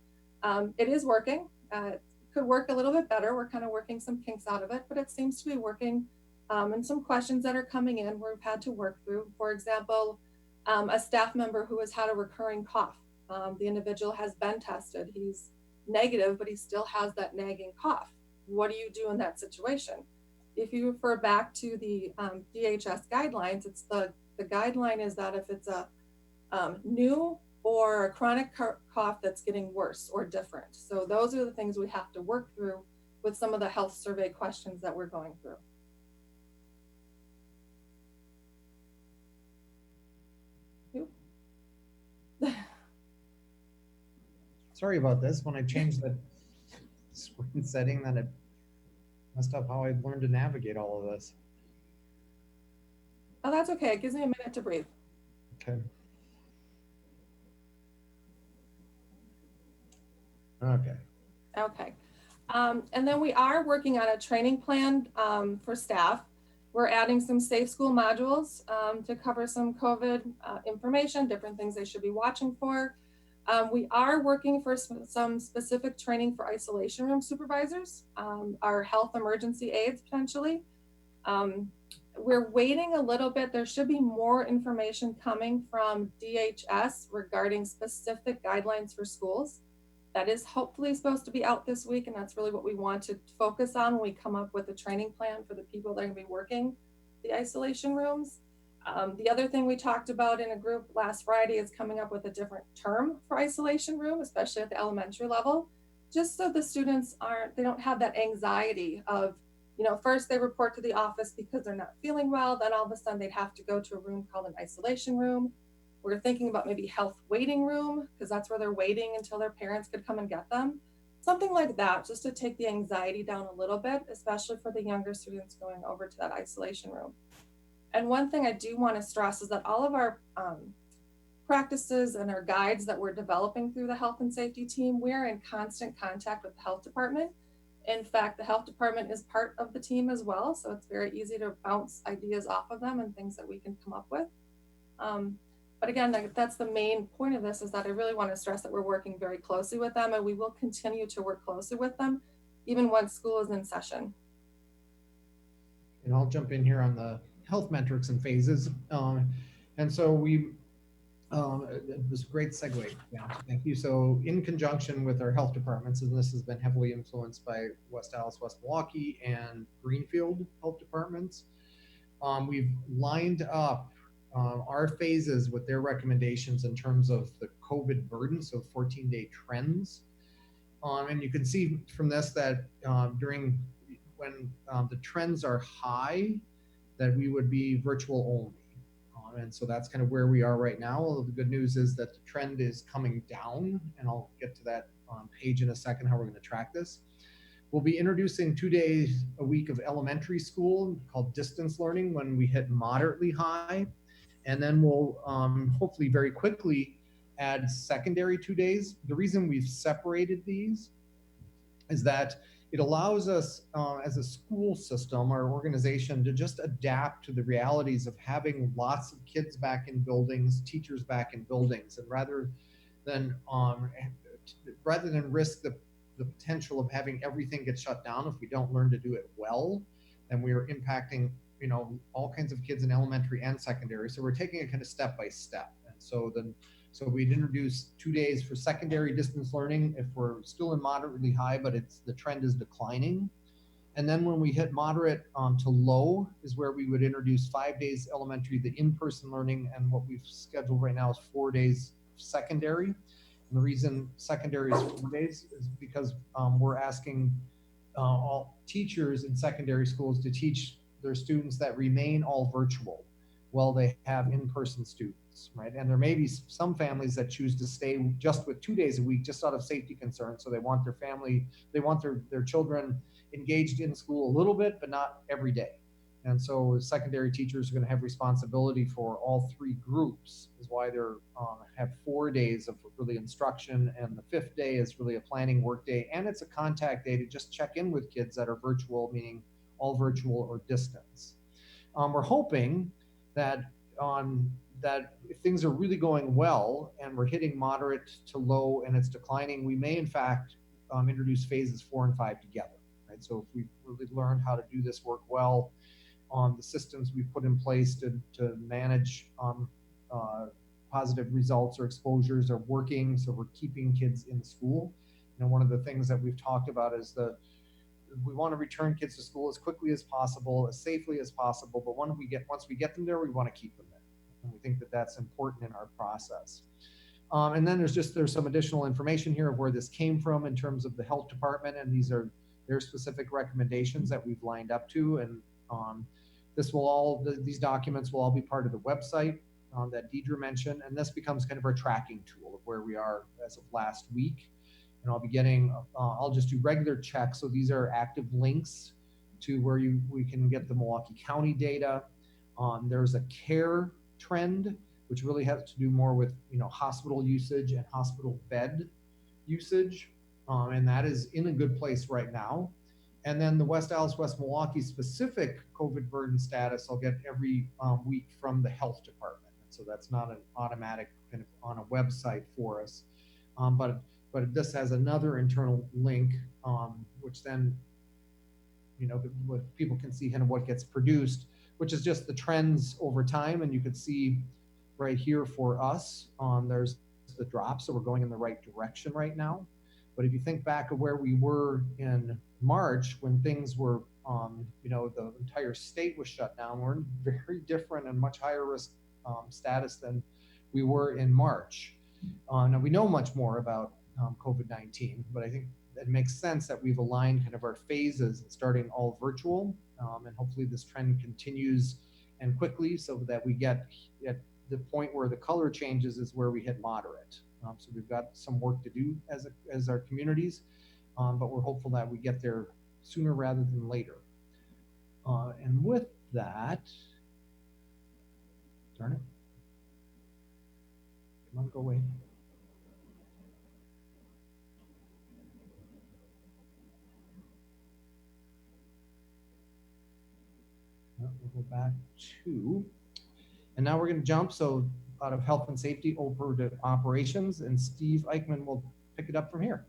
It is working. It could work a little bit better. We're kind of working some kinks out of it, but it seems to be working. And some questions that are coming in we've had to work through. For example, a staff member who has had a recurring cough. The individual has been tested. He's negative, but he still has that nagging cough. what do you do in that situation? If you refer back to the DHS guidelines, it's the guideline is that if it's a new or a chronic cough that's getting worse or different. So those are the things we have to work through with some of the health survey questions that we're going through. Sorry about this. When I changed the screen setting, then it messed up how I learned to navigate all of this. Oh, that's okay. It gives me a minute to breathe. Okay. Okay. Okay. And then we are working on a training plan for staff. We're adding some safe school modules to cover some COVID information, different things they should be watching for. We are working for some specific training for isolation room supervisors, our health emergency aides potentially. We're waiting a little bit. There should be more information coming from DHS regarding specific guidelines for schools. That is hopefully supposed to be out this week, and that's really what we want to focus on when we come up with a training plan for the people that are going to be working the isolation rooms. The other thing we talked about in a group last Friday is coming up with a different term for isolation room, especially at the elementary level, just so the students they don't have that anxiety of, you know, first they report to the office because they're not feeling well, then all of a sudden they'd have to go to a room called an isolation room. We're thinking about maybe health waiting room, because that's where they're waiting until their parents could come and get them. Something like that, just to take the anxiety down a little bit, especially for the younger students going over to that isolation room. And one thing I do want to stress is that all of our practices and our guides that we're developing through the health and safety team, we're in constant contact with the health department. In fact, the health department is part of the team as well, so it's very easy to bounce ideas off of them and things that we can come up with. But again, that's the main point of this, is that I really want to stress that we're working very closely with them, and we will continue to work closely with them even once school is in session. And I'll jump in here on the health metrics and phases. And so it was a great segue. Yeah, thank you. So in conjunction with our health departments, and this has been heavily influenced by West Allis, West Milwaukee, and Greenfield health departments, we've lined up our phases with their recommendations in terms of the COVID burden, so 14-day trends. And you can see from this that when the trends are high, that we would be virtual only. And so that's kind of where we are right now. Although the good news is that the trend is coming down, and I'll get to that page in a second, how we're going to track this. We'll be introducing 2 days a week of elementary school called distance learning when we hit moderately high. And then we'll hopefully very quickly add secondary 2 days. The reason we've separated these is that it allows us as a school system or organization to just adapt to the realities of having lots of kids back in buildings, teachers back in buildings, and rather than risk the potential of having everything get shut down if we don't learn to do it well, then we are impacting, you know, all kinds of kids in elementary and secondary. So we're taking it kind of step by step. And so we'd introduce 2 days for secondary distance learning if we're still in moderately high, but the trend is declining. And then when we hit moderate to low is where we would introduce 5 days elementary, the in-person learning, and what we've scheduled right now is 4 days secondary. And the reason secondary is 4 days is because we're asking all teachers in secondary schools to teach their students that remain all virtual while they have in-person students, right? And there may be some families that choose to stay just with 2 days a week, just out of safety concerns. So they want their children engaged in school a little bit, but not every day. And so secondary teachers are going to have responsibility for all 3 groups, is why they're have 4 days of really instruction, and the 5th day is really a planning work day, and it's a contact day to just check in with kids that are virtual, meaning all virtual or distance. We're hoping that if things are really going well and we're hitting moderate to low and it's declining, we may in fact introduce phases 4 and 5 together, right? So if we've really learned how to do this work well, the systems we've put in place to manage positive results or exposures are working, so we're keeping kids in school. You know, one of the things that we've talked about is we want to return kids to school as quickly as possible, as safely as possible. But once we get them there, we want to keep them there. And we think that that's important in our process. And then there's some additional information here of where this came from in terms of the health department. And these are their specific recommendations that we've lined up to. And these documents will all be part of the website that Deidre mentioned. And this becomes kind of our tracking tool of where we are as of last week. And I'll just do regular checks. So these are active links to where we can get the Milwaukee County data. There's a care trend, which really has to do more with, hospital usage and hospital bed usage. And that is in a good place right now. And then the West Allis, West Milwaukee specific COVID burden status, I'll get every week from the health department. So that's not an automatic kind of on a website for us. But this has another internal link, which then, what people can see kind of what gets produced, which is just the trends over time. And you can see right here for us, there's the drop. So we're going in the right direction right now. But if you think back of where we were in March, when things were, the entire state was shut down, we're in very different and much higher risk status than we were in March. Now we know much more about COVID-19, but I think it makes sense that we've aligned kind of our phases, starting all virtual, and hopefully this trend continues and quickly, so that we get at the point where the color changes is where we hit moderate. So we've got some work to do as our communities, but we're hopeful that we get there sooner rather than later. And with that, darn it, come on, go away. We'll go back to, and now we're going to jump out of health and safety over to operations, and Steve Eichmann will pick it up from here.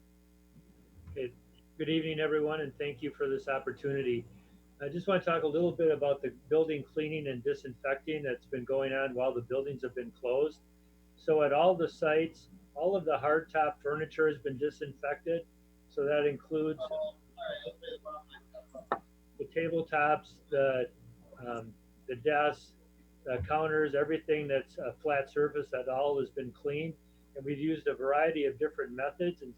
Okay. Good evening, everyone, and thank you for this opportunity. I just want to talk a little bit about the building cleaning and disinfecting that's been going on while the buildings have been closed. So at all the sites, all of the hardtop furniture has been disinfected. So that includes the tabletops, the desks, the counters, everything that's a flat surface, that all has been cleaned. And we've used a variety of different methods, and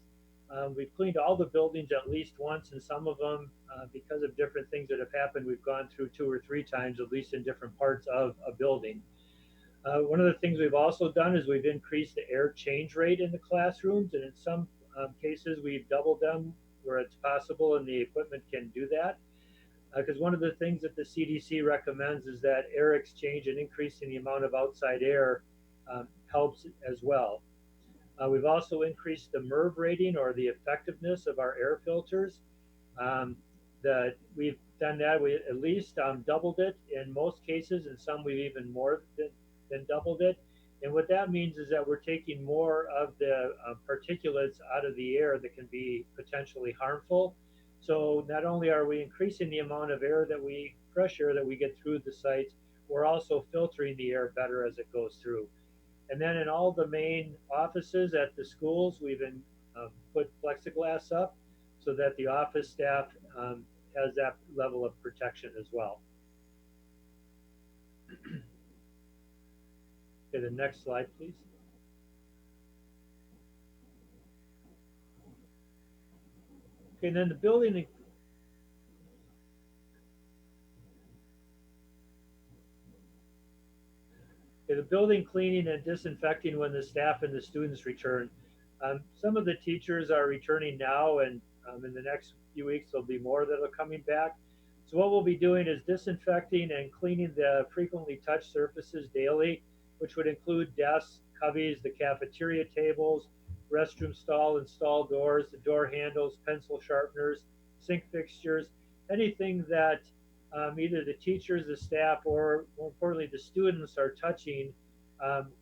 we've cleaned all the buildings at least once, and some of them, because of different things that have happened, we've gone through 2 or 3 times, at least in different parts of a building. One of the things we've also done is we've increased the air change rate in the classrooms, and in some cases we've doubled them where it's possible and the equipment can do that. Because one of the things that the CDC recommends is that air exchange and increasing the amount of outside air helps as well. We've also increased the MERV rating, or the effectiveness of our air filters. We've done that. We at least doubled it in most cases, and some we've even more than doubled it. And what that means is that we're taking more of the particulates out of the air that can be potentially harmful. So not only are we increasing the amount of fresh air that we get through the sites, we're also filtering the air better as it goes through. And then in all the main offices at the schools, we've put plexiglass up so that the office staff has that level of protection as well. Okay, the next slide, please. Okay, and then the building. The building cleaning and disinfecting when the staff and the students return. Some of the teachers are returning now, and in the next few weeks there'll be more that are coming back. So what we'll be doing is disinfecting and cleaning the frequently touched surfaces daily, which would include desks, cubbies, the cafeteria tables, restroom stall and stall doors, the door handles, pencil sharpeners, sink fixtures, anything that either the teachers, the staff, or more importantly, the students are touching.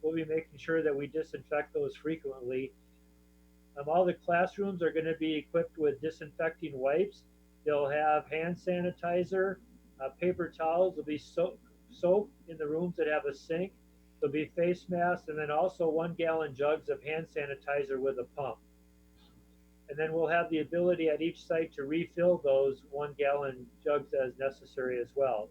We'll be making sure that we disinfect those frequently. All the classrooms are going to be equipped with disinfecting wipes. They'll have hand sanitizer, paper towels. There'll be soap in the rooms that have a sink. There'll be face masks, and then also 1-gallon jugs of hand sanitizer with a pump. And then we'll have the ability at each site to refill those 1-gallon jugs as necessary as well.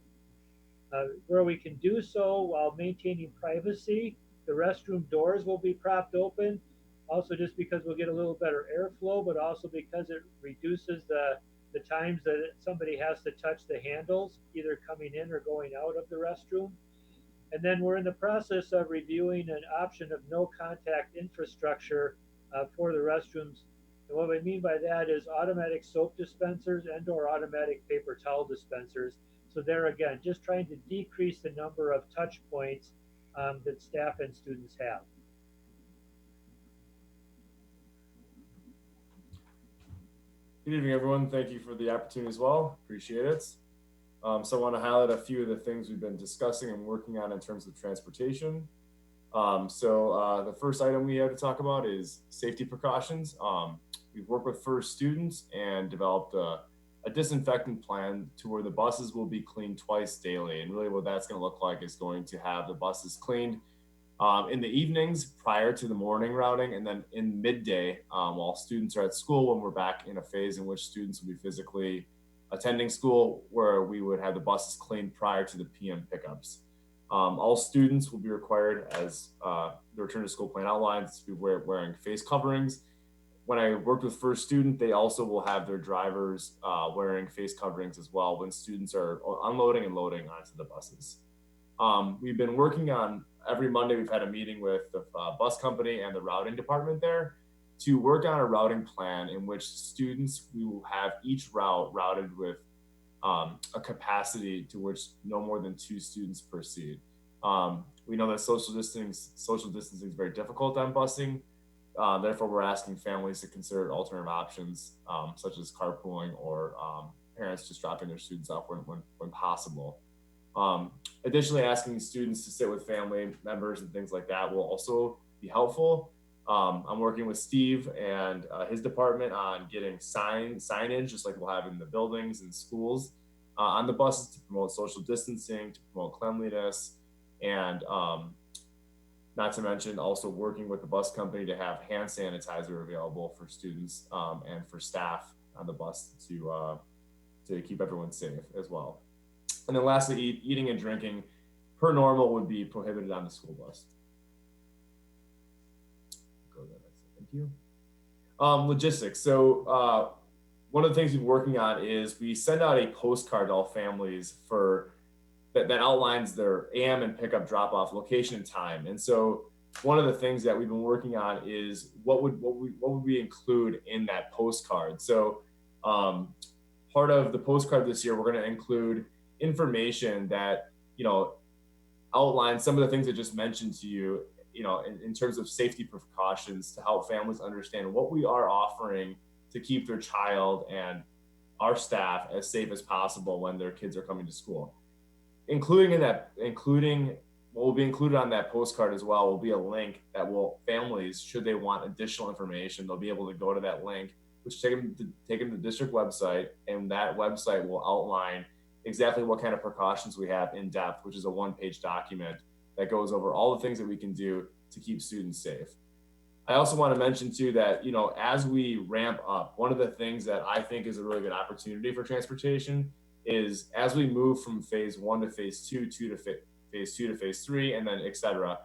Where we can do so while maintaining privacy, the restroom doors will be propped open. Also just because we'll get a little better airflow, but also because it reduces the times that somebody has to touch the handles, either coming in or going out of the restroom. And then we're in the process of reviewing an option of no contact infrastructure for the restrooms. And what I mean by that is automatic soap dispensers and or automatic paper towel dispensers. So there again, just trying to decrease the number of touch points that staff and students have. Good evening, everyone. Thank you for the opportunity as well. Appreciate it. So I want to highlight a few of the things we've been discussing and working on in terms of transportation. The first item we have to talk about is safety precautions. We've worked with first students and developed a disinfectant plan to where the buses will be cleaned twice daily. And really what that's going to look like is going to have the buses cleaned in the evenings prior to the morning routing, and then in midday while students are at school, when we're back in a phase in which students will be physically attending school, where we would have the buses cleaned prior to the PM pickups. All students will be required, as the return to school plan outlines, to be wearing face coverings. When I worked with first student, they also will have their drivers wearing face coverings as well when students are unloading and loading onto the buses. We've been working on, every Monday we've had a meeting with the bus company and the routing department there to work on a routing plan in which students, we will have each route routed with a capacity to which no more than 2 students per seat. We know that social distancing is very difficult on busing. Therefore, we're asking families to consider alternative options such as carpooling or parents just dropping their students off when possible. Additionally, asking students to sit with family members and things like that will also be helpful. I'm working with Steve and his department on getting signage, just like we'll have in the buildings and schools, on the buses to promote social distancing, to promote cleanliness, and not to mention also working with the bus company to have hand sanitizer available for students and for staff on the bus to keep everyone safe as well. And then lastly, eating and drinking per normal would be prohibited on the school bus. Go to the next slide. Thank you. Logistics. So one of the things we're working on is we send out a postcard to all families for that outlines their AM and pickup drop-off location and time. And so one of the things that we've been working on is what would we include in that postcard. So part of the postcard this year, we're going to include information that, outlines some of the things I just mentioned to you, in terms of safety precautions to help families understand what we are offering to keep their child and our staff as safe as possible when their kids are coming to school. Including what will be included on that postcard as well will be a link that will, families, should they want additional information, they'll be able to go to that link, which take them to the district website, and that website will outline exactly what kind of precautions we have in depth, which is a 1-page document that goes over all the things that we can do to keep students safe. I also want to mention too that, as we ramp up, one of the things that I think is a really good opportunity for transportation is as we move from phase 1 to phase 2, phase 2 to phase 3, and then et cetera,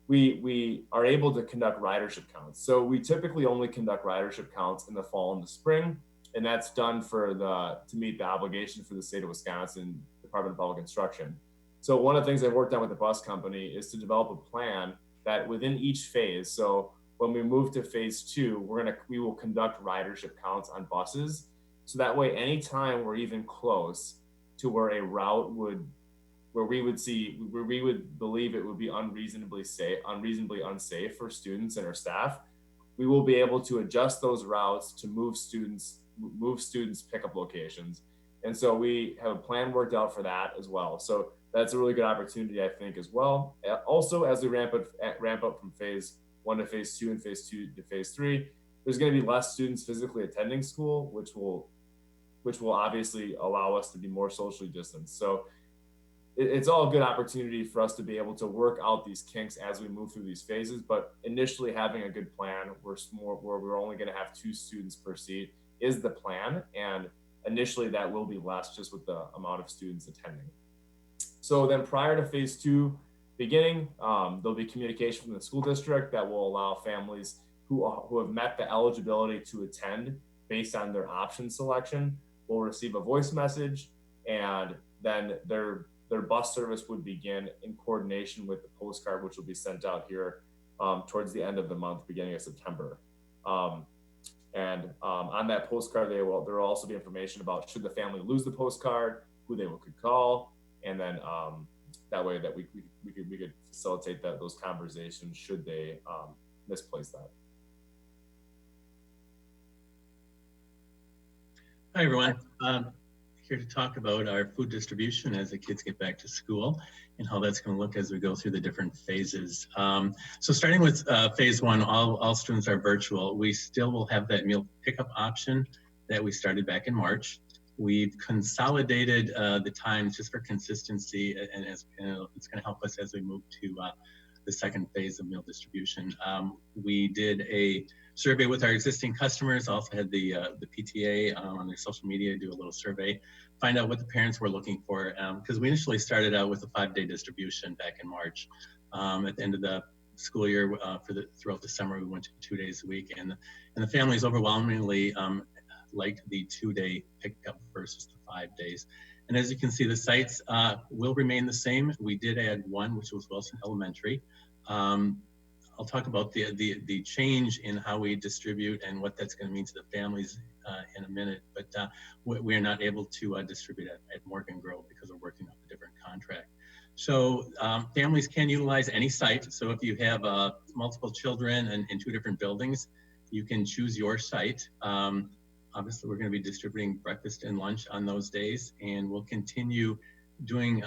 we are able to conduct ridership counts. So we typically only conduct ridership counts in the fall and the spring, and that's done to meet the obligation for the state of Wisconsin Department of Public Instruction. So one of the things I've worked on with the bus company is to develop a plan that within each phase, so when we move to phase 2, we will conduct ridership counts on buses. So that way, anytime we're even close to where a route where we would believe it would be unreasonably unsafe for students and our staff, we will be able to adjust those routes to move students pickup locations. And so we have a plan worked out for that as well. So that's a really good opportunity, I think, as well. Also, as we ramp up from phase 1 to phase 2 and phase 2 to phase 3, there's going to be less students physically attending school, which will obviously allow us to be more socially distanced. So it's all a good opportunity for us to be able to work out these kinks as we move through these phases. But initially having a good plan, where we're only going to have 2 students per seat is the plan. And initially that will be less just with the amount of students attending. So then prior to phase 2 beginning, there'll be communication from the school district that will allow families who have met the eligibility to attend based on their option selection will receive a voice message, and then their bus service would begin in coordination with the postcard, which will be sent out here towards the end of the month, beginning of September. On that postcard, there will also be information about should the family lose the postcard, who they could call, and then that way that we could facilitate those conversations should they misplace that. Hi, everyone. Here to talk about our food distribution as the kids get back to school and how that's going to look as we go through the different phases. So starting with phase 1, all students are virtual. We still will have that meal pickup option that we started back in March. We've consolidated the times just for consistency, and it's going to help us as we move to the second phase of meal distribution. We did a survey with our existing customers, also had the PTA on their social media do a little survey, find out what the parents were looking for, because we initially started out with a 5-day distribution back in March. At the end of the school year, throughout the summer, we went to 2 days a week, and the families overwhelmingly liked the 2-day pickup versus the 5 days. And as you can see, the sites will remain the same. We did add one, which was Wilson Elementary. I'll talk about the change in how we distribute and what that's going to mean to the families in a minute, but we are not able to distribute at Morgan Grove because we're working off a different contract. So families can utilize any site. So if you have multiple children in 2 different buildings, you can choose your site. Obviously, we're going to be distributing breakfast and lunch on those days, and we'll continue doing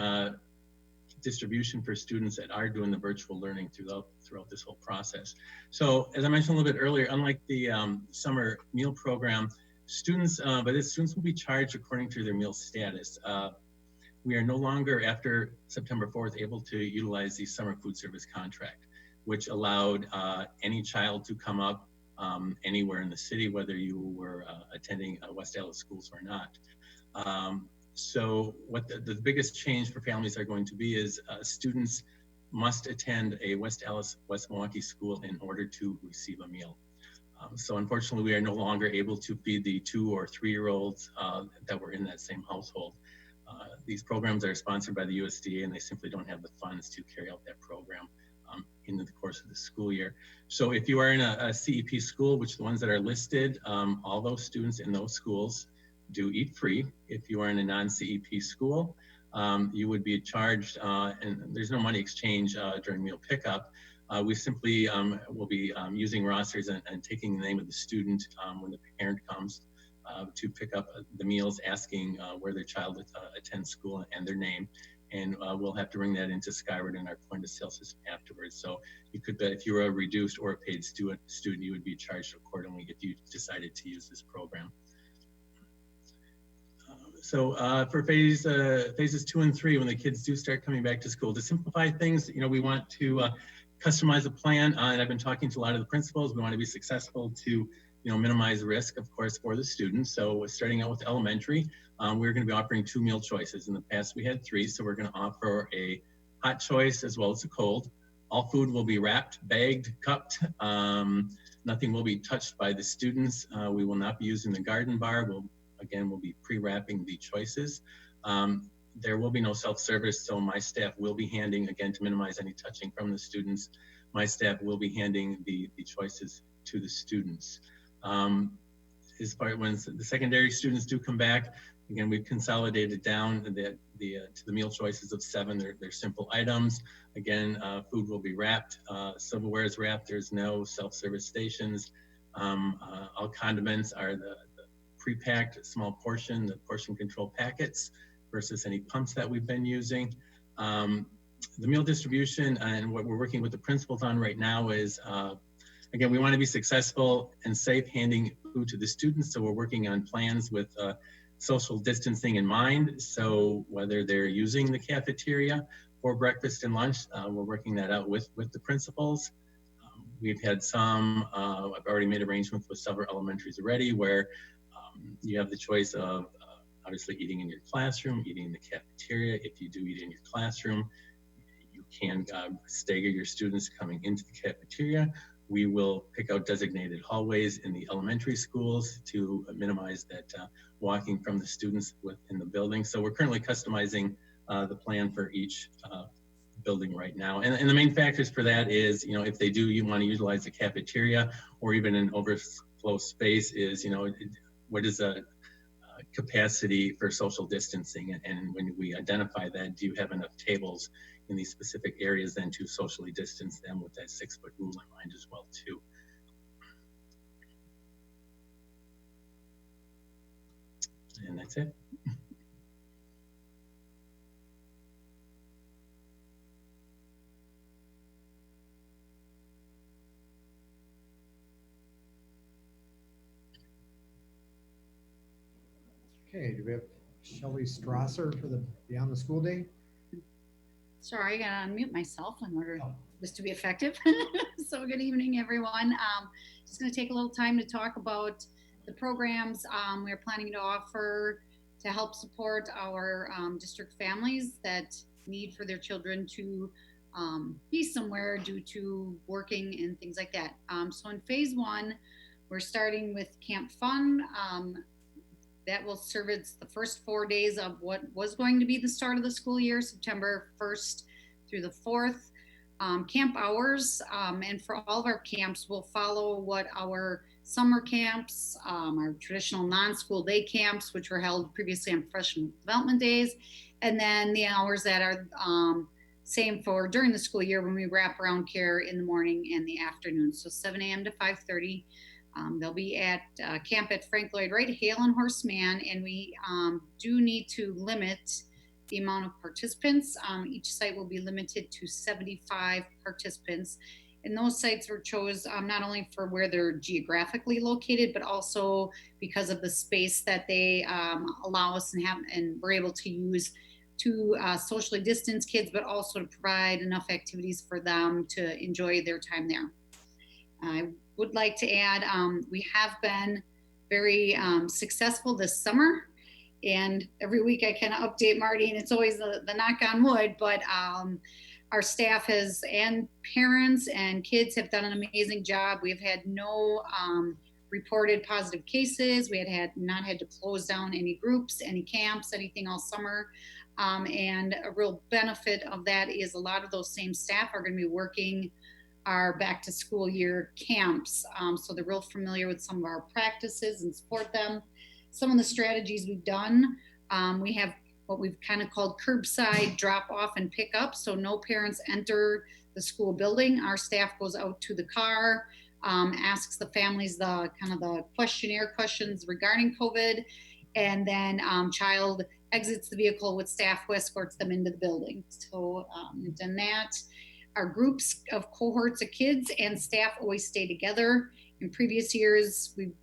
distribution for students that are doing the virtual learning throughout this whole process. So as I mentioned a little bit earlier, unlike the summer meal program, students will be charged according to their meal status. We are no longer, after September 4th, able to utilize the summer food service contract, which allowed any child to come up anywhere in the city, whether you were attending West Allis schools or not. So what the biggest change for families are going to be is students must attend a West Allis, West Milwaukee school in order to receive a meal. So unfortunately, we are no longer able to feed the 2 or 3-year-olds that were in that same household. These programs are sponsored by the USDA, and they simply don't have the funds to carry out that program in the course of the school year. So if you are in a CEP school, which the ones that are listed, all those students in those schools do eat free. If you are in a non-CEP school, you would be charged, and there's no money exchange during meal pickup. We simply will be using rosters and taking the name of the student when the parent comes to pick up the meals, asking where their child attends school and their name. And we'll have to bring that into Skyward in our point of sale system afterwards. So you could bet if you were a reduced or a paid student, you would be charged accordingly if you decided to use this program. So for phases 2 and 3, when the kids do start coming back to school, to simplify things, we want to customize a plan. And I've been talking to a lot of the principals. We want to be successful to minimize risk, of course, for the students. So starting out with elementary, we're going to be offering 2 meal choices. In the past, we had 3, so we're going to offer a hot choice as well as a cold. All food will be wrapped, bagged, cupped. Nothing will be touched by the students. We will not be using the garden bar. We'll be pre-wrapping the choices. There will be no self-service, so my staff will be handing, again, to minimize any touching from the students, my staff will be handing the choices to the students. As far as when the secondary students do come back, again, we've consolidated down to the meal choices of 7. They're simple items. Again, food will be wrapped, silverware is wrapped. There's no self-service stations. All condiments are the pre-packed small portion, the portion control packets versus any pumps that we've been using. The meal distribution and what we're working with the principals on right now is, again, we want to be successful and safe handing food to the students. So we're working on plans with social distancing in mind. So whether they're using the cafeteria for breakfast and lunch, we're working that out with the principals. We've had some, I've already made arrangements with several elementaries already where you have the choice of obviously eating in your classroom, eating in the cafeteria. If you do eat in your classroom, you can stagger your students coming into the cafeteria. We will pick out designated hallways in the elementary schools to minimize that walking from the students within the building. So we're currently customizing the plan for each building right now. And the main factors for that is, you know, if they do you want to utilize the cafeteria or even an overflow space is, you know, what is a capacity for social distancing? And when we identify that, do you have enough tables in these specific areas then to socially distance them with that 6-foot rule in mind as well too. And that's it. Okay, do we have Shelley Strasser for the Beyond the School Day? Sorry, I gotta unmute myself in order this to be effective. So good evening, everyone. Just gonna take a little time to talk about the programs we're planning to offer to help support our district families that need for their children to be somewhere due to working and things like that. So in phase 1, we're starting with Camp Fun. That will serve as the first 4 days of what was going to be the start of the school year, September 1st through the 4th. Camp hours, and for all of our camps, we'll follow what our summer camps, our traditional non-school day camps, which were held previously on professional development days, and then the hours that are same for during the school year when we wrap around care in the morning and the afternoon. So 7 a.m. to 5:30. They'll be at camp at Frank Lloyd Wright, Hale and Horseman, and we do need to limit the amount of participants. Each site will be limited to 75 participants, and those sites were chose not only for where they're geographically located, but also because of the space that they allow us and we're able to use to socially distance kids, but also to provide enough activities for them to enjoy their time there. I would like to add, we have been very successful this summer, and every week I kind of update Marty, and it's always the knock on wood, but our staff has, and parents and kids have done an amazing job. We've had no reported positive cases. We had not had to close down any groups, any camps, anything all summer. And a real benefit of that is a lot of those same staff are going to be working our back to school year camps. So they're real familiar with some of our practices and support them. Some of the strategies we've done, we have what we've kind of called curbside drop off and pick up. So no parents enter the school building. Our staff goes out to the car, asks the families the kind of the questionnaire questions regarding COVID, and then child exits the vehicle with staff who escorts them into the building. So we've done that. Our groups of cohorts of kids and staff always stay together. In previous years, we've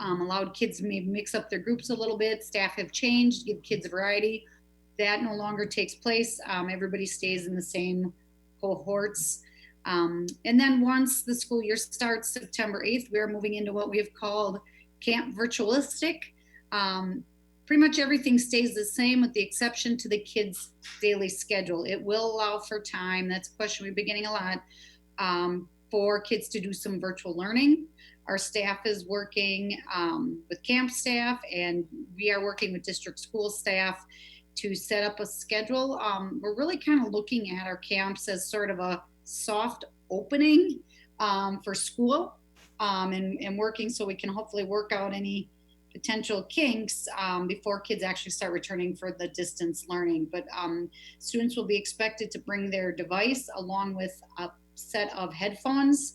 allowed kids to maybe mix up their groups a little bit. Staff have changed, give kids a variety. That no longer takes place. Everybody stays in the same cohorts. And then once the school year starts, September 8th, we're moving into what we have called Camp Virtualistic. Pretty much everything stays the same with the exception to the kids' daily schedule. It will allow for time, that's a question we've been getting a lot, for kids to do some virtual learning. Our staff is working with camp staff, and we are working with district school staff to set up a schedule. We're really kind of looking at our camps as sort of a soft opening for school, and working so we can hopefully work out any potential kinks before kids actually start returning for the distance learning. But students will be expected to bring their device along with a set of headphones,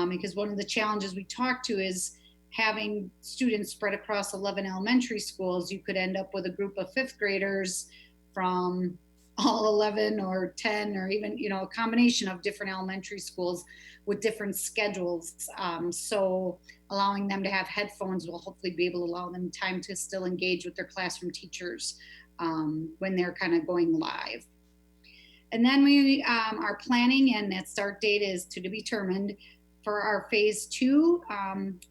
because one of the challenges we talked to is having students spread across 11 elementary schools. You could end up with a group of 5th graders from all 11 or 10 or even, a combination of different elementary schools with different schedules. So allowing them to have headphones will hopefully be able to allow them time to still engage with their classroom teachers when they're kind of going live. And then we are planning, and that start date is to be determined, for our phase 2.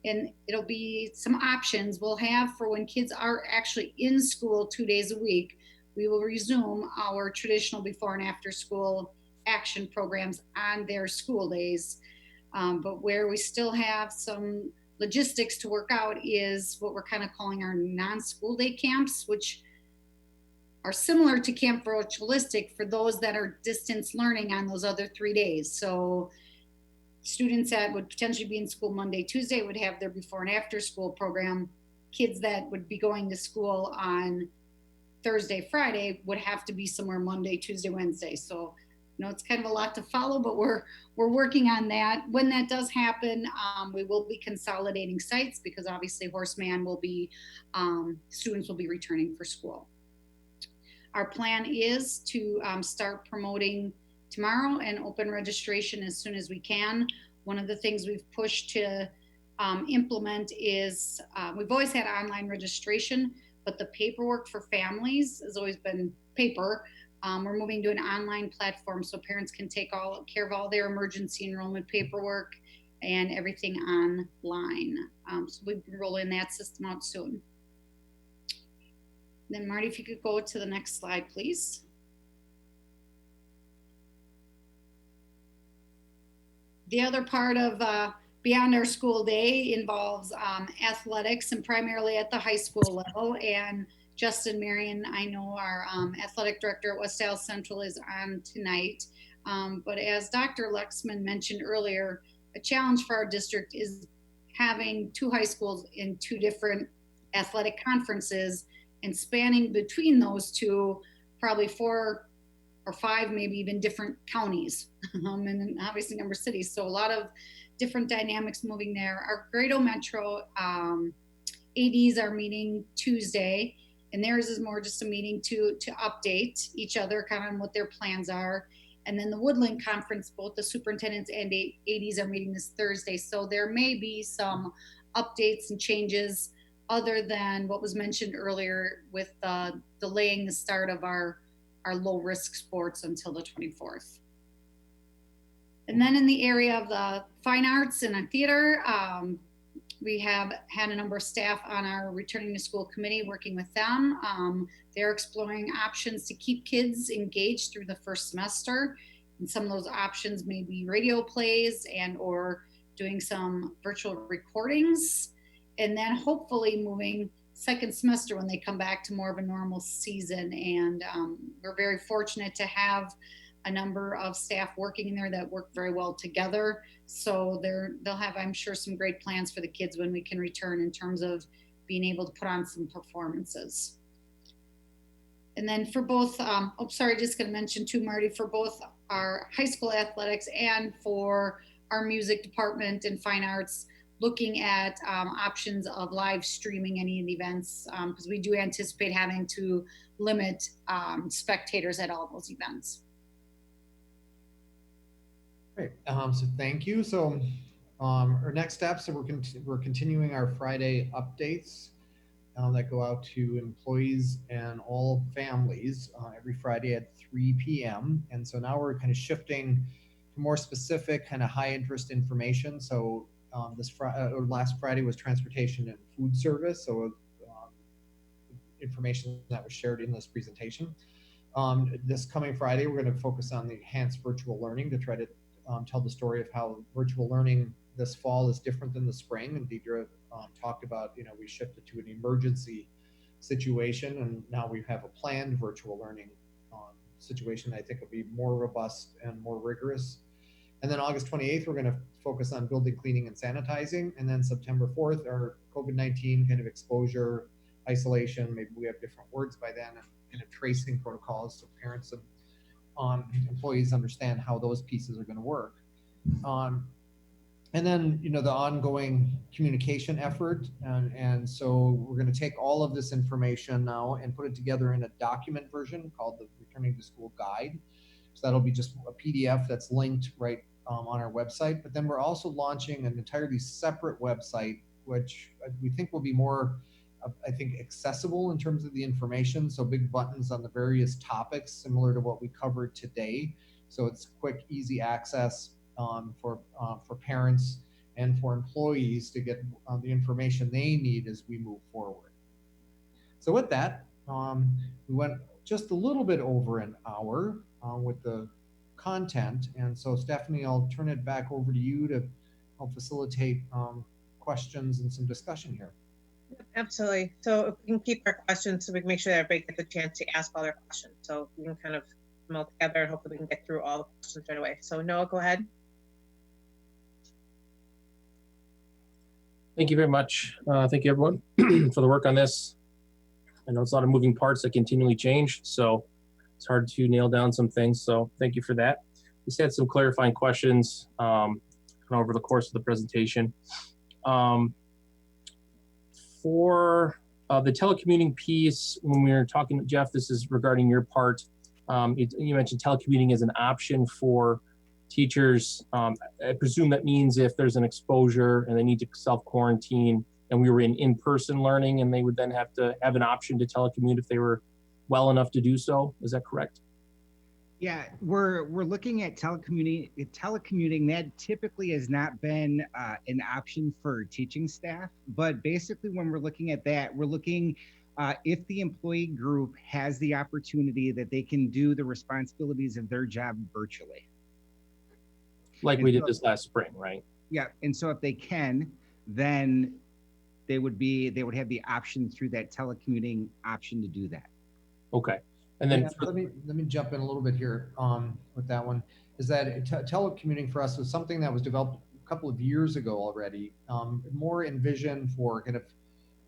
And it'll be some options we'll have for when kids are actually in school 2 days a week. We will resume our traditional before and after school action programs on their school days. But where we still have some logistics to work out is what we're kind of calling our non-school day camps, which are similar to Camp Virtualistic for those that are distance learning on those other 3 days. So students that would potentially be in school Monday, Tuesday would have their before and after school program. Kids that would be going to school on Thursday, Friday would have to be somewhere Monday, Tuesday, Wednesday. So, it's kind of a lot to follow, but we're working on that. When that does happen, we will be consolidating sites because obviously Horseman will be, students will be returning for school. Our plan is to start promoting tomorrow and open registration as soon as we can. One of the things we've pushed to implement is we've always had online registration, but the paperwork for families has always been paper. We're moving to an online platform so parents can take care of all their emergency enrollment paperwork and everything online. So we'll be rolling that system out soon. Then Marty, if you could go to the next slide, please. The other part of Beyond Our School Day involves athletics, and primarily at the high school level. And Justin Marion, I know our athletic director at West Isle Central, is on tonight. But as Dr. Lexman mentioned earlier, a challenge for our district is having 2 high schools in 2 different athletic conferences, and spanning between those 2, probably 4 or 5, maybe even different counties, and obviously number of cities. So a lot of different dynamics moving there. Our Grado Metro ADs are meeting Tuesday, and theirs is more just a meeting to update each other kind of on what their plans are. And then the Woodland Conference, both the superintendents and ADs are meeting this Thursday. So there may be some updates and changes other than what was mentioned earlier with delaying the start of our low risk sports until the 24th. And then in the area of the fine arts and theater, we have had a number of staff on our returning to school committee working with them. They're exploring options to keep kids engaged through the first semester. And some of those options may be radio plays and or doing some virtual recordings. And then hopefully moving second semester when they come back to more of a normal season. And we're very fortunate to have a number of staff working in there that work very well together. So they'll have, I'm sure, some great plans for the kids when we can return in terms of being able to put on some performances. And then for both, just gonna mention too, Marty, for both our high school athletics and for our music department and fine arts, looking at options of live streaming any of the events, because we do anticipate having to limit spectators at all those events. Great, so thank you. So our next steps, so we're continuing our Friday updates that go out to employees and all families every Friday at 3 p.m. And so now we're kind of shifting to more specific kind of high interest information. So last Friday was transportation and food service. So information that was shared in this presentation. This coming Friday, we're going to focus on the enhanced virtual learning to try to tell the story of how virtual learning this fall is different than the spring. And Deidre talked about, we shifted to an emergency situation, and now we have a planned virtual learning situation. I think will be more robust and more rigorous. And then August 28th, we're going to focus on building, cleaning, and sanitizing. And then September 4th, our COVID-19 kind of exposure, isolation, maybe we have different words by then, and kind of tracing protocols so parents and employees understand how those pieces are going to work. And then, the ongoing communication effort. And so we're going to take all of this information now and put it together in a document version called the Returning to School Guide. So that'll be just a PDF that's linked right on our website. But then we're also launching an entirely separate website, which we think will be more, I think, accessible in terms of the information. So big buttons on the various topics, similar to what we covered today. So it's quick, easy access for parents and for employees to get the information they need as we move forward. So with that, we went just a little bit over an hour with the content. And so Stephanie, I'll turn it back over to you to help facilitate questions and some discussion here. Absolutely. So if we can keep our questions so we can make sure that everybody gets a chance to ask all their questions. So we can kind of come them all together and hopefully we can get through all the questions right away. So Noah, go ahead. Thank you very much. Thank you everyone for the work on this. I know it's a lot of moving parts that continually change, so it's hard to nail down some things. So thank you for that. We just had some clarifying questions over the course of the presentation. For the telecommuting piece, when we were talking, Jeff, this is regarding your part. You mentioned telecommuting as an option for teachers. I presume that means if there's an exposure and they need to self-quarantine and we were in-person learning and they would then have to have an option to telecommute if they were well enough to do so. Is that correct? Yeah, we're looking at telecommuting. That typically has not been an option for teaching staff, but basically when we're looking at that, we're looking if the employee group has the opportunity that they can do the responsibilities of their job virtually. Like we did this last spring, right? Yeah, and so if they can, then they would have the option through that telecommuting option to do that. Okay. And then let me jump in a little bit here with that one. Is that telecommuting for us was something that was developed a couple of years ago already, more envisioned for kind of,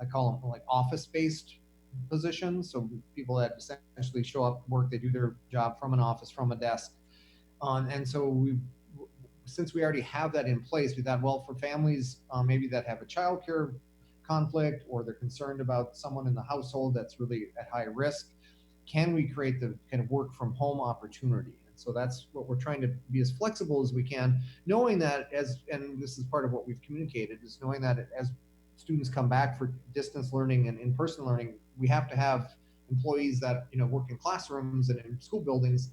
I call them like office-based positions. So people that essentially show up, work, they do their job from an office, from a desk. And so since we already have that in place, we thought, well, for families maybe that have a childcare conflict or they're concerned about someone in the household that's really at high risk, can we create the kind of work from home opportunity? And so that's what we're trying to be as flexible as we can, knowing that and this is part of what we've communicated, is knowing that as students come back for distance learning and in-person learning, we have to have employees that work in classrooms and in school buildings.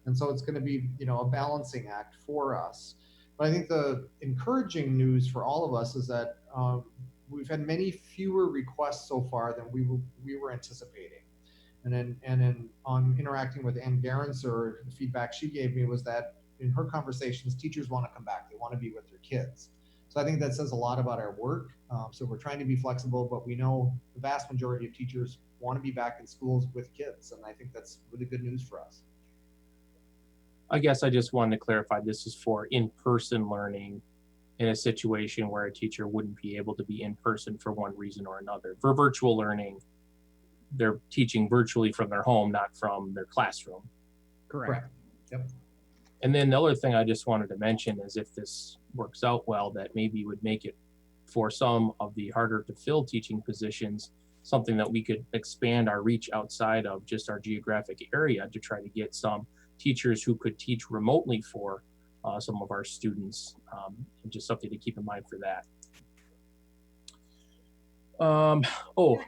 And so it's going to be, a balancing act for us. But I think the encouraging news for all of us is that we've had many fewer requests so far than we were anticipating. And then on interacting with Ann Garenser, the feedback she gave me was that in her conversations, teachers want to come back. They want to be with their kids. So I think that says a lot about our work. So we're trying to be flexible, but we know the vast majority of teachers want to be back in schools with kids. And I think that's really good news for us. I guess I just wanted to clarify, this is for in-person learning in a situation where a teacher wouldn't be able to be in person for one reason or another. For virtual learning, they're teaching virtually from their home, not from their classroom. Correct. Yep. And then the other thing I just wanted to mention is if this works out well, that maybe would make it for some of the harder to fill teaching positions, something that we could expand our reach outside of just our geographic area to try to get some teachers who could teach remotely for some of our students, and just something to keep in mind for that. Can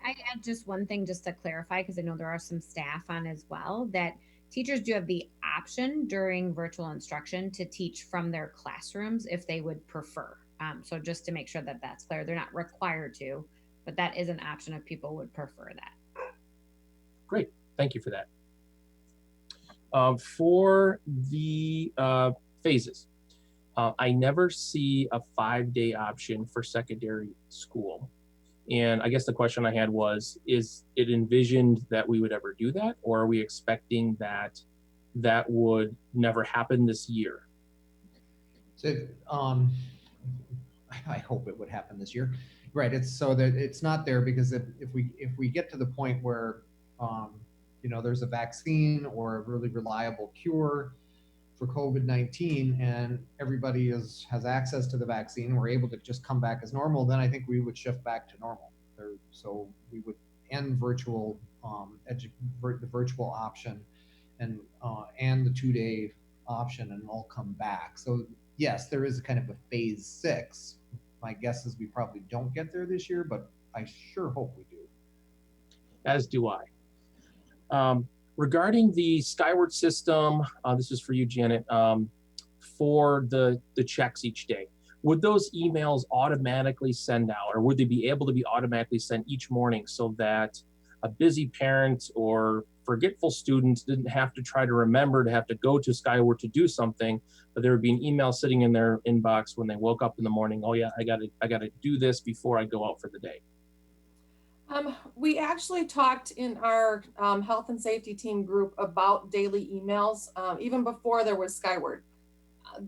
I add just one thing just to clarify, because I know there are some staff on as well, that teachers do have the option during virtual instruction to teach from their classrooms if they would prefer. So just to make sure that that's clear, they're not required to, but that is an option if people would prefer that. Great, thank you for that. For the phases, I never see a 5-day option for secondary school. And I guess the question I had was, is it envisioned that we would ever do that? Or are we expecting that that would never happen this year? So I hope it would happen this year. Right, it's so that it's not there because if we get to the point where there's a vaccine or a really reliable cure for COVID-19 and everybody has access to the vaccine, we're able to just come back as normal, then I think we would shift back to normal. So we would end virtual, the virtual option and the 2-day option and all come back. So yes, there is a kind of a phase 6. My guess is we probably don't get there this year, but I sure hope we do. As do I. Regarding the Skyward system, this is for you, Janet, for the checks each day. Would those emails automatically send out, or would they be able to be automatically sent each morning so that a busy parent or forgetful student didn't have to try to remember to have to go to Skyward to do something, but there would be an email sitting in their inbox when they woke up in the morning, oh yeah, I gotta do this before I go out for the day? We actually talked in our health and safety team group about daily emails, even before there was Skyward.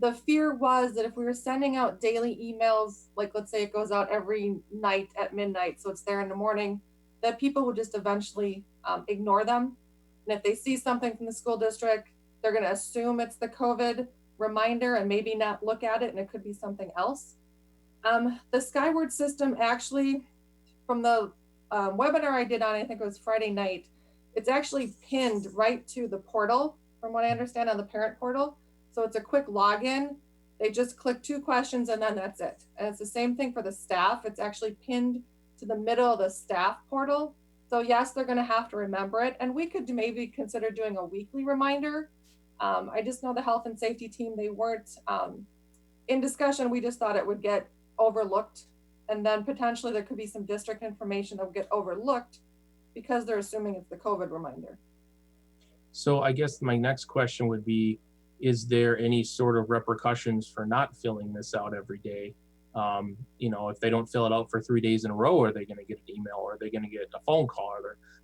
The fear was that if we were sending out daily emails, like let's say it goes out every night at midnight, so it's there in the morning, that people would just eventually ignore them. And if they see something from the school district, they're going to assume it's the COVID reminder and maybe not look at it, and it could be something else. The Skyward system actually, from the webinar I did on, I think it was Friday night, it's actually pinned right to the portal, from what I understand, on the parent portal. So it's a quick login. They just click 2 questions and then that's it. And it's the same thing for the staff. It's actually pinned to the middle of the staff portal. So yes, they're going to have to remember it. And we could maybe consider doing a weekly reminder. I just know the health and safety team, they weren't in discussion. We just thought it would get overlooked. And then potentially there could be some district information that will get overlooked because they're assuming it's the COVID reminder. So I guess my next question would be, is there any sort of repercussions for not filling this out every day? If they don't fill it out for 3 days in a row, are they going to get an email, or are they going to get a phone call?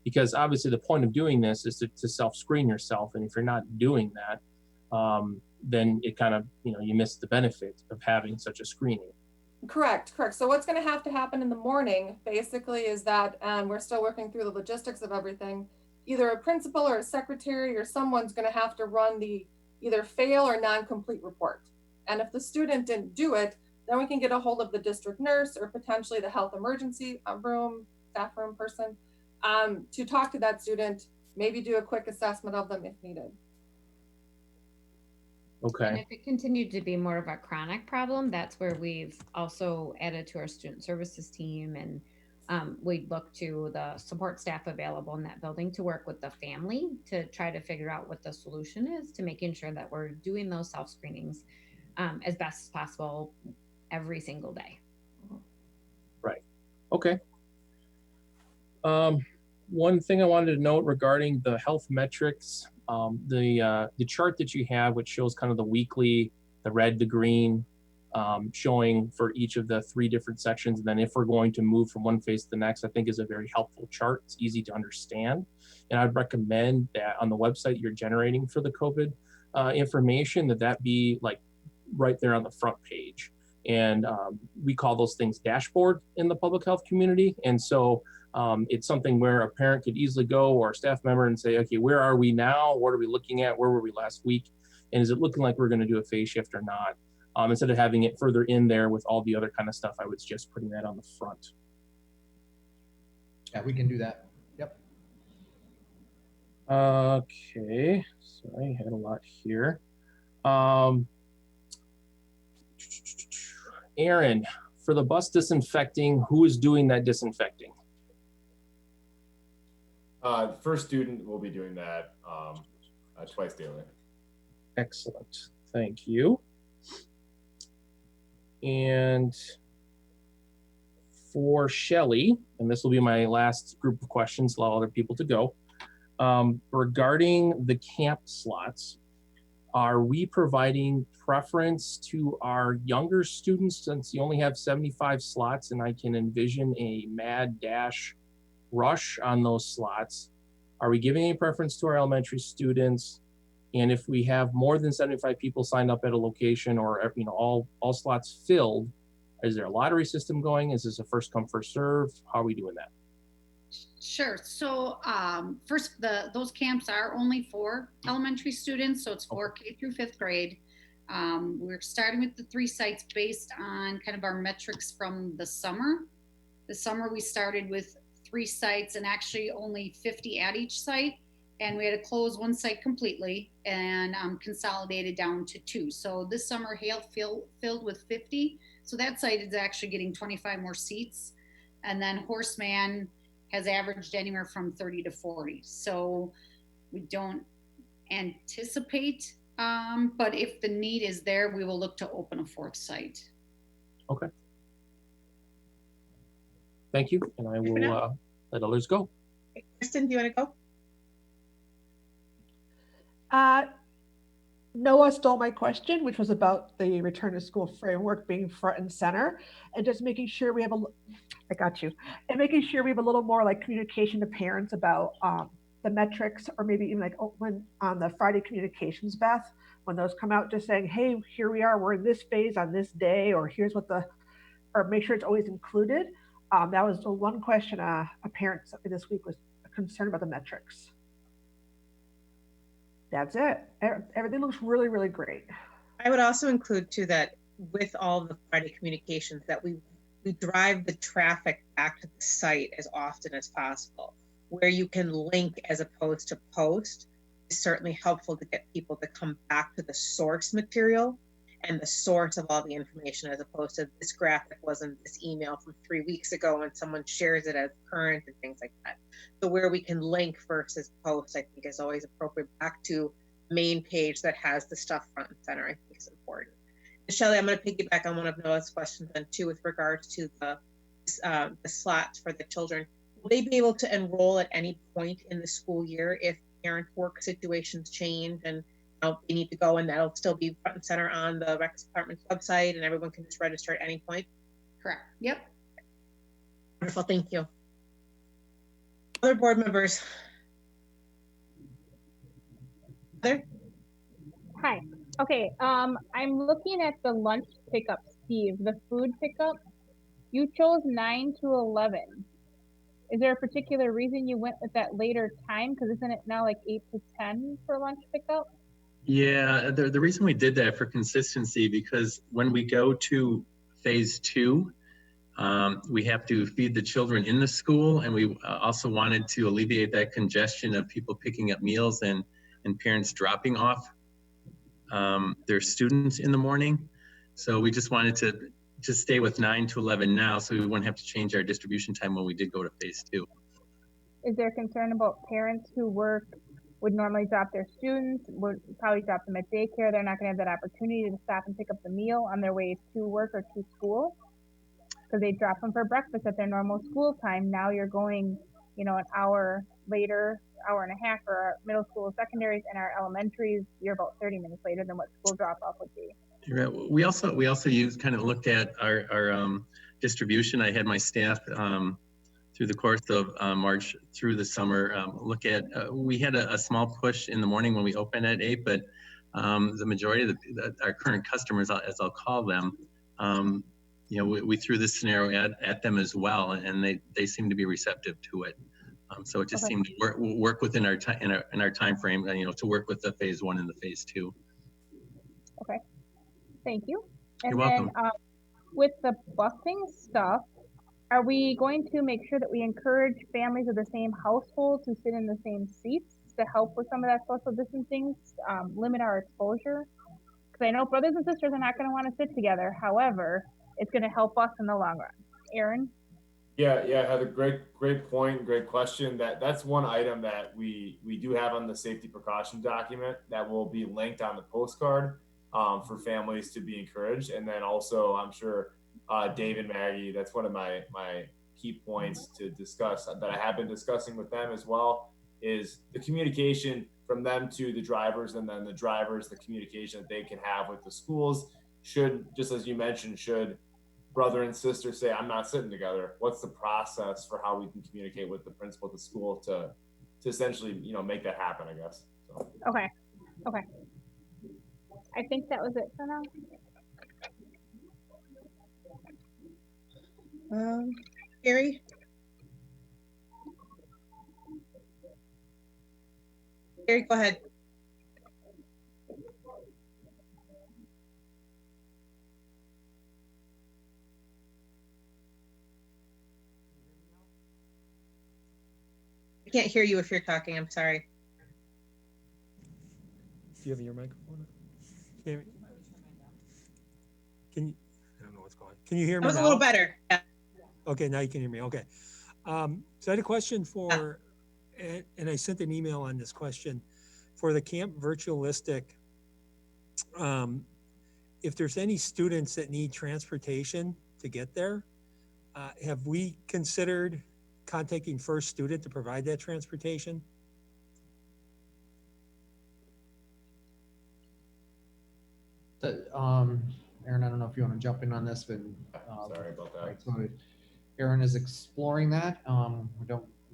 Because obviously the point of doing this is to self-screen yourself. And if you're not doing that, then it kind of, you miss the benefit of having such a screening. Correct. So what's going to happen in the morning basically is that, and we're still working through the logistics of everything, either a principal or a secretary or someone's going to have to run the either fail or non-complete report. And if the student didn't do it, then we can get a hold of the district nurse or potentially the health emergency room, staff room person, to talk to that student, maybe do a quick assessment of them if needed. Okay. And if it continued to be more of a chronic problem, that's where we've also added to our student services team, and we'd look to the support staff available in that building to work with the family to try to figure out what the solution is to making sure that we're doing those self-screenings as best as possible every single day. Right. Okay. One thing I wanted to note regarding the health metrics, the chart that you have, which shows kind of the weekly, the red, the green, showing for each of the 3 different sections. And then if we're going to move from one phase to the next, I think is a very helpful chart. It's easy to understand. And I'd recommend that on the website you're generating for the COVID information, that be like right there on the front page. And we call those things dashboard in the public health community. And so it's something where a parent could easily go, or a staff member, and say, okay, where are we now? What are we looking at? Where were we last week? And is it looking like we're going to do a phase shift or not? Instead of having it further in there with all the other kind of stuff, I would suggest putting that on the front. Yeah, we can do that. Yep. Okay, sorry, I had a lot here. Aaron, for the bus disinfecting, who is doing that disinfecting? The first student will be doing that twice daily. Excellent, thank you. And for Shelley, and this will be my last group of questions, allow other people to go. Regarding the camp slots, are we providing preference to our younger students, since you only have 75 slots and I can envision a mad dash rush on those slots? Are we giving any preference to our elementary students? And if we have more than 75 people signed up at a location, or all slots filled, is there a lottery system going? Is this a first come, first serve? How are we doing that? Sure. So first, those camps are only for elementary students, so it's for K through 5th grade. We're starting with the 3 sites based on kind of our metrics from the summer. The summer we started with 3 sites and actually only 50 at each site, and we had to close 1 site completely and consolidated down to 2. So this summer Hale filled with 50. So that site is actually getting 25 more seats, and then Horseman has averaged anywhere from 30 to 40. So we don't anticipate, but if the need is there, we will look to open a 4th site. Okay. Thank you, and I will let others go. Kristen, do you want to go? Noah stole my question, which was about the return to school framework being front and center, and just making sure we have I got you, and making sure we have a little more like communication to parents about the metrics, or maybe even like when on the Friday communications, Beth, when those come out, just saying, hey, here we are, we're in this phase on this day, or here's what or make sure it's always included. That was the one question a parent sent me this week, was concerned about the metrics. That's it. Everything looks really, really great. I would also include too that with all the Friday communications that we drive the traffic back to the site as often as possible. Where you can link as opposed to post is certainly helpful to get people to come back to the source material and the source of all the information, as opposed to this graphic wasn't this email from 3 weeks ago and someone shares it as current and things like that. So where we can link versus post, I think is always appropriate back to main page that has the stuff front and center. I think is important. Shelley, I'm going to piggyback on one of Noah's questions then too, with regards to the slots for the children. Will they be able to enroll at any point in the school year if parent work situations change and they need to go, and that'll still be front and center on the rec department's website and everyone can just register at any point? Correct. Yep. Wonderful. Thank you. Other board members? Heather? Hi. Okay. I'm looking at the lunch pickup, Steve, the food pickup. You chose 9 to 11. Is there a particular reason you went with that later time? Because isn't it now like 8 to 10 for lunch pickup? Yeah, the reason we did that for consistency, because when we go to phase 2, we have to feed the children in the school, and we also wanted to alleviate that congestion of people picking up meals and parents dropping off their students in the morning. So we just wanted to just stay with 9 to 11 now, so we wouldn't have to change our distribution time when we did go to phase 2. Is there concern about parents who would normally drop their students, would probably drop them at daycare? They're not going to have that opportunity to stop and pick up the meal on their way to work or to school, because they drop them for breakfast at their normal school time. Now you're going, an hour later, hour and a half for our middle school, secondaries, and our elementaries. You're about 30 minutes later than what school drop off would be. Right. We also looked at our distribution. I had my staff through the course of March through the summer look at. We had a small push in the morning when we opened at 8, but the majority of our current customers, as I'll call them, we threw this scenario at them as well, and they seem to be receptive to it. So it just seemed to work within our in our time frame, to work with the phase 1 and the phase 2. Okay. Thank you. And You're welcome. Then with the busing stuff, are we going to make sure that we encourage families of the same household to sit in the same seats to help with some of that social distancing, limit our exposure? Because I know brothers and sisters are not going to want to sit together. However, it's going to help us in the long run. Aaron? Yeah, Heather, great point, great question. That's one item that we do have on the safety precaution document that will be linked on the postcard for families to be encouraged. And then also, I'm sure Dave and Maggie, that's one of my key points to discuss that I have been discussing with them as well, is the communication from them to the drivers, and then the drivers, the communication that they can have with the schools. Should, just as you mentioned, should brother and sister say, I'm not sitting together, what's the process for how we can communicate with the principal at the school to essentially, make that happen, I guess. So. Okay. I think that was it for now. Gary? Gary, go ahead. I can't hear you if you're talking. I'm sorry. Do you have your microphone? Can you, I don't know what's going on. Can you hear That me was now? a little better. Yeah. Okay, now you can hear me. Okay. So I had a question for, and I sent an email on this question for the Camp Virtualistic. If there's any students that need transportation to get there, have we considered contacting First Student to provide that transportation? Aaron, I don't know if you want to jump in on this, but Sorry about that. right, so Aaron is exploring that.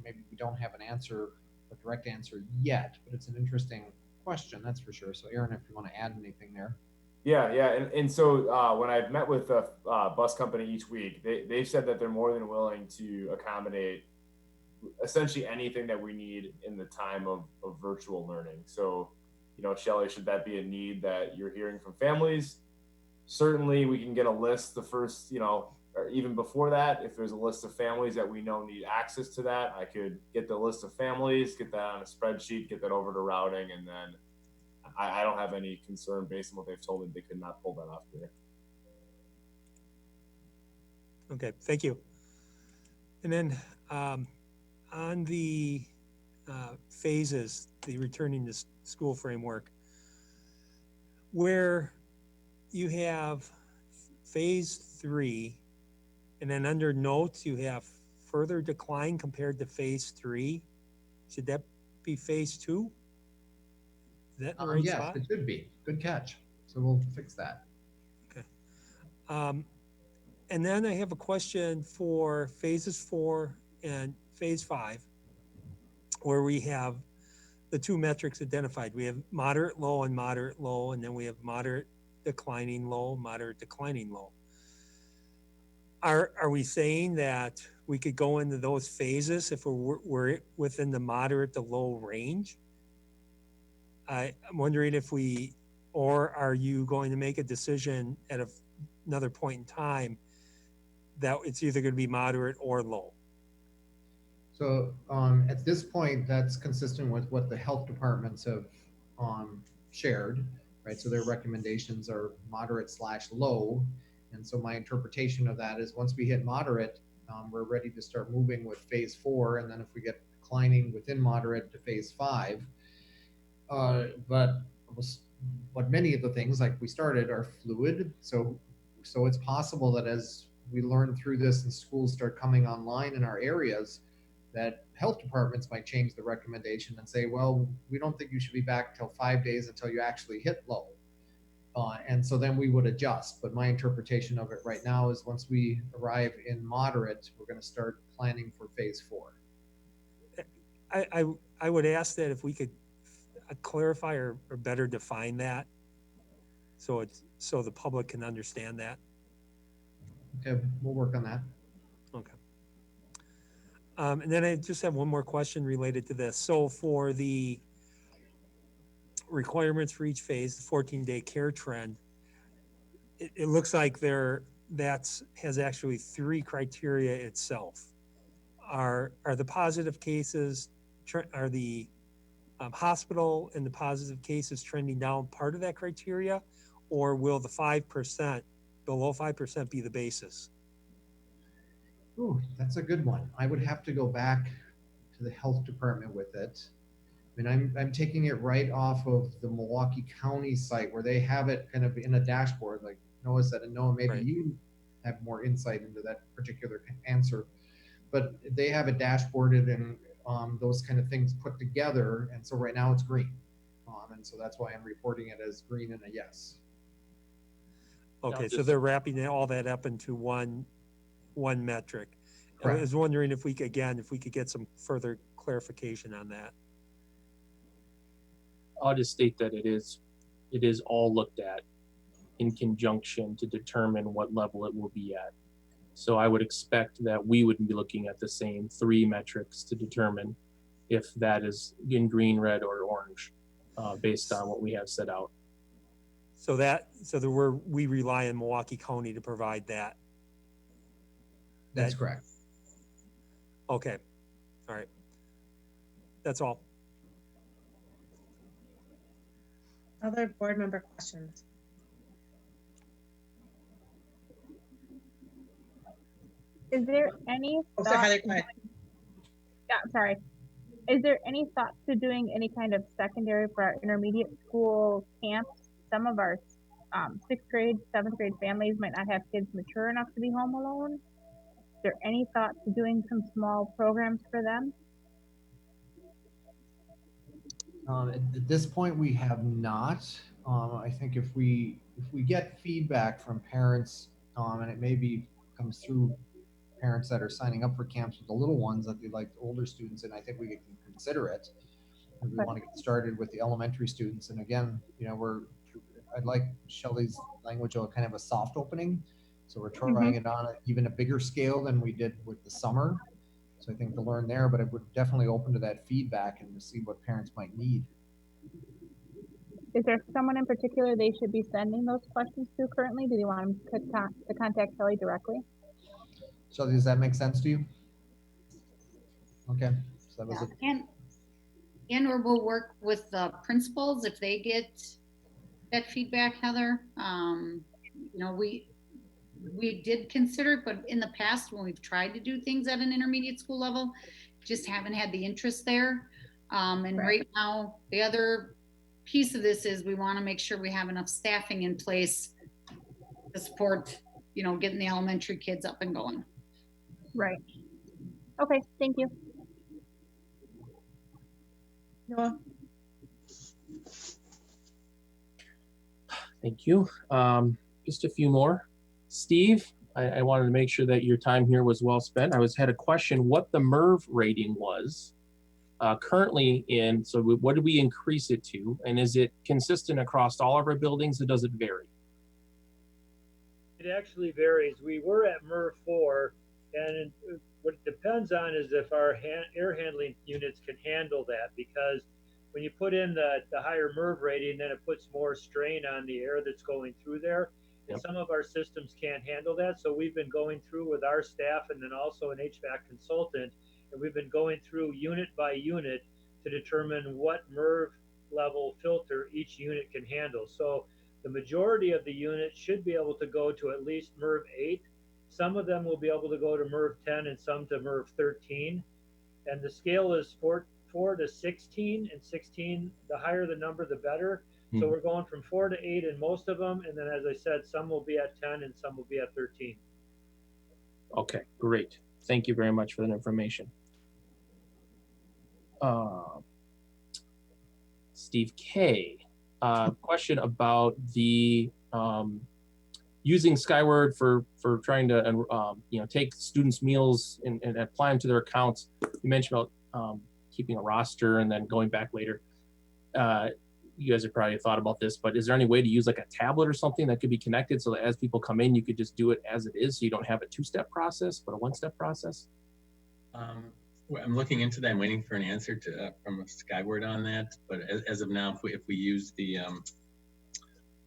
Maybe we don't have an answer, a direct answer yet, but it's an interesting question, that's for sure. So Aaron, if you want to add anything there. Yeah. And so when I've met with the bus company each week, they've said that they're more than willing to accommodate essentially anything that we need in the time of virtual learning. So, you know, Shelley, should that be a need that you're hearing from families? Certainly we can get a list the first, you know, or even before that, if there's a list of families that we know need access to that, I could get the list of families, get that on a spreadsheet, get that over to routing, and then I don't have any concern based on what they've told me they could not pull that off here. Okay, thank you. And then on the phases, the returning to school framework, where you have phase 3, and then under notes, you have further decline compared to phase 3. Should that be phase 2? Is that the right Yes, spot? it should be. Good catch. So we'll fix that. Okay. And then I have a question for phases 4 and phase 5, where we have the 2 metrics identified. We have moderate low, and then we have moderate declining low, moderate declining low. Are we saying that we could go into those phases if we're within the moderate to low range? I'm wondering if or are you going to make a decision at another point in time that it's either going to be moderate or low? So at this point, that's consistent with what the health departments have shared, right? So their recommendations are moderate/low. And so my interpretation of that is once we hit moderate, we're ready to start moving with phase 4. And then if we get declining within moderate to phase 5, but many of the things like we started are fluid. So it's possible that as we learn through this and schools start coming online in our areas, that health departments might change the recommendation and say, well, we don't think you should be back till 5 days until you actually hit low. And so then we would adjust. But my interpretation of it right now is once we arrive in moderate, we're going to start planning for phase 4. I would ask that if we could clarify or better define that so the public can understand that. Okay, we'll work on that. Okay. And then I just have one more question related to this. So for the requirements for each phase, the 14-day care trend, it looks like has actually 3 criteria itself. Are the positive cases, are the hospital and the positive cases trending down part of that criteria, or will the 5%, below 5% be the basis? Ooh, that's a good one. I would have to go back to the health department with it. I mean, I'm taking it right off of the Milwaukee County site where they have it kind of in a dashboard, like Noah said, and Noah, maybe you have more insight into that particular answer, but they have it dashboarded and those kind of things put together. And so right now it's green. And so that's why I'm reporting it as green and a yes. Okay, so they're wrapping all that up into one metric. Correct. I was wondering if we could get some further clarification on that. I'll just state that it is all looked at in conjunction to determine what level it will be at. So I would expect that we would be looking at the same 3 metrics to determine if that is in green, red, or orange, based on what we have set out. So we rely on Milwaukee County to provide that. That's correct. Okay. All right. That's all. Other board member questions? Is there any Oh, so thought Heather, to go ahead. yeah, sorry. Is there any thought to doing any kind of secondary for our intermediate school camps? Some of our sixth grade, seventh grade families might not have kids mature enough to be home alone. Is there any thought to doing some small programs for them? At this point, we have not. I think if we get feedback from parents, and it maybe comes through parents that are signing up for camps with the little ones that they like the older students, and I think we can consider it. And we want to get started with the elementary students. And again, I'd like Shelley's language of kind of a soft opening. So we're trying it on even a bigger scale than we did with the summer. So I think to learn there, but it would definitely open to that feedback and to see what parents might need. Is there someone in particular they should be sending those questions to currently? Do you want them to contact Kelly directly? Shelley, does that make sense to you? Okay. So that was it. And/or we'll work with the principals if they get that feedback, Heather. We did consider it, but in the past when we've tried to do things at an intermediate school level, just haven't had the interest there. And right now, the other piece of this is we want to make sure we have enough staffing in place to support, getting the elementary kids up and going. Right. Okay, thank you. Noah? Thank you. Just a few more. Steve, I wanted to make sure that your time here was well spent. had a question what the MERV rating was currently in, so what did we increase it to? And is it consistent across all of our buildings or does it vary? It actually varies. We were at MERV 4, and what it depends on is if our air handling units can handle that, because when you put in the higher MERV rating, then it puts more strain on the air that's going through there. And some of our systems can't handle that. So we've been going through with our staff and then also an HVAC consultant, and we've been going through unit by unit to determine what MERV level filter each unit can handle. So the majority of the units should be able to go to at least MERV 8. Some of them will be able to go to MERV 10 and some to MERV 13. And the scale is 4 to 16, and 16, the higher the number, the better. So we're going from 4 to 8 in most of them. And then, as I said, some will be at 10 and some will be at 13. Okay, great. Thank you very much for that information. Steve K, question about the using Skyward for trying to take students' meals and apply them to their accounts. You mentioned about keeping a roster and then going back later. You guys have probably thought about this, but is there any way to use like a tablet or something that could be connected so that as people come in, you could just do it as it is, so you don't have a two-step process, but a one-step process? I'm looking into that. I'm waiting for an answer from Skyward on that. But as of now, if we use the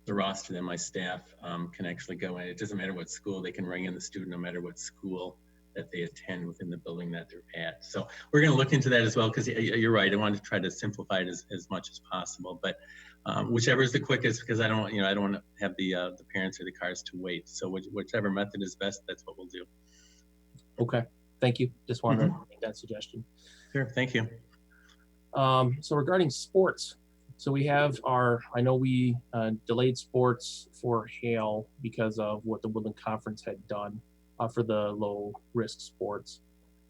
roster, then my staff can actually go in. It doesn't matter what school, they can ring in the student no matter what school that they attend within the building that they're at. So we're going to look into that as well, because you're right. I want to try to simplify it as much as possible. But whichever is the quickest, because I don't want to have the parents or the cars to wait. So whichever method is best, that's what we'll do. Okay, thank you. Just wanted to make that suggestion. Sure, thank you. So regarding sports, so we have I know we delayed sports for Hale because of what the Woodland Conference had done for the low risk sports.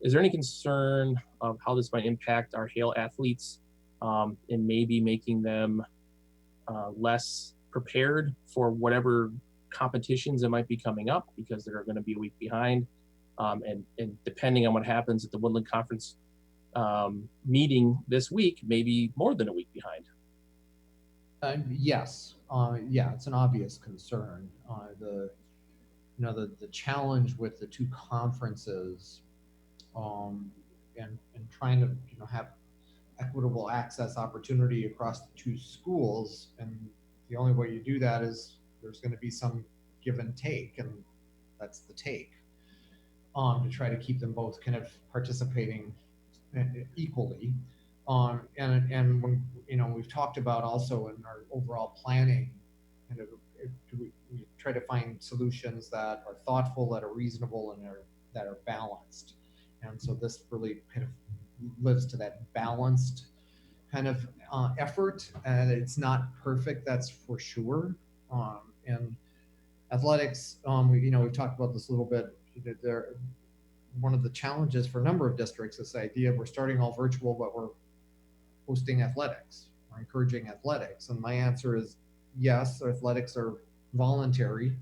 Is there any concern of how this might impact our Hale athletes and maybe making them less prepared for whatever competitions that might be coming up because they're going to be a week behind? And depending on what happens at the Woodland Conference meeting this week, maybe more than a week behind. Yes. Yeah, it's an obvious concern. The challenge with the two conferences and trying to have equitable access opportunity across the two schools. And the only way you do that is there's going to be some give and take, and that's the take, to try to keep them both kind of participating equally. And when, we've talked about also in our overall planning, kind of, we try to find solutions that are thoughtful, that are reasonable, and that are balanced. And so this really kind of lives to that balanced kind of effort. And it's not perfect, that's for sure. And athletics, we've talked about this a little bit. One of the challenges for a number of districts is the idea of we're starting all virtual, but we're hosting athletics or encouraging athletics. And my answer is yes, athletics are voluntary.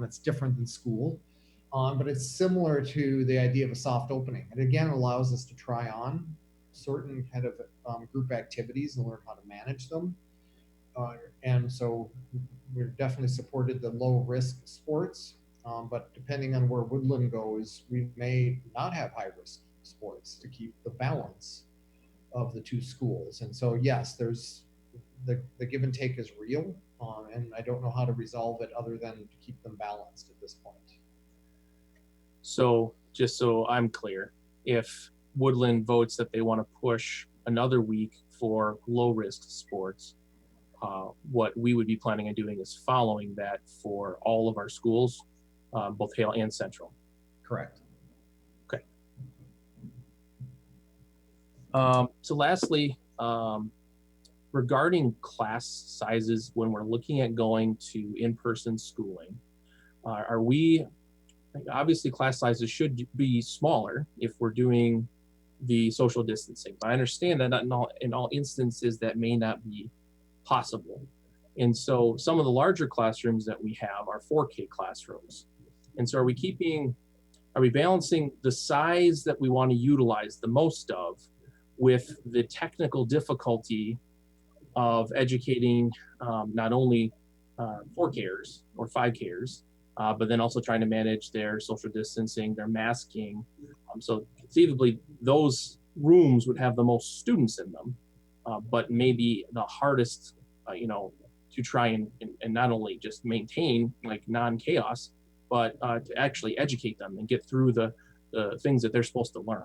It's different than school, but it's similar to the idea of a soft opening. And again, allows us to try on certain kind of group activities and learn how to manage them. And so we've definitely supported the low risk sports, but depending on where Woodland goes, we may not have high risk sports to keep the balance of the two schools. And so, yes, there's the give and take is real, and I don't know how to resolve it other than to keep them balanced at this point. So just so I'm clear, if Woodland votes that they want to push another week for low risk sports, what we would be planning on doing is following that for all of our schools, both Hale and Central. Correct. Okay. So lastly, regarding class sizes, when we're looking at going to in-person schooling, are we, obviously class sizes should be smaller if we're doing the social distancing, but I understand that not in all instances that may not be possible. And so some of the larger classrooms that we have are 4K classrooms. And so are we balancing the size that we want to utilize the most of with the technical difficulty of educating not only 4Kers or 5Kers, but then also trying to manage their social distancing, their masking. So conceivably, those rooms would have the most students in them, but maybe the hardest, to try and not only just maintain like non-chaos, but to actually educate them and get through the things that they're supposed to learn.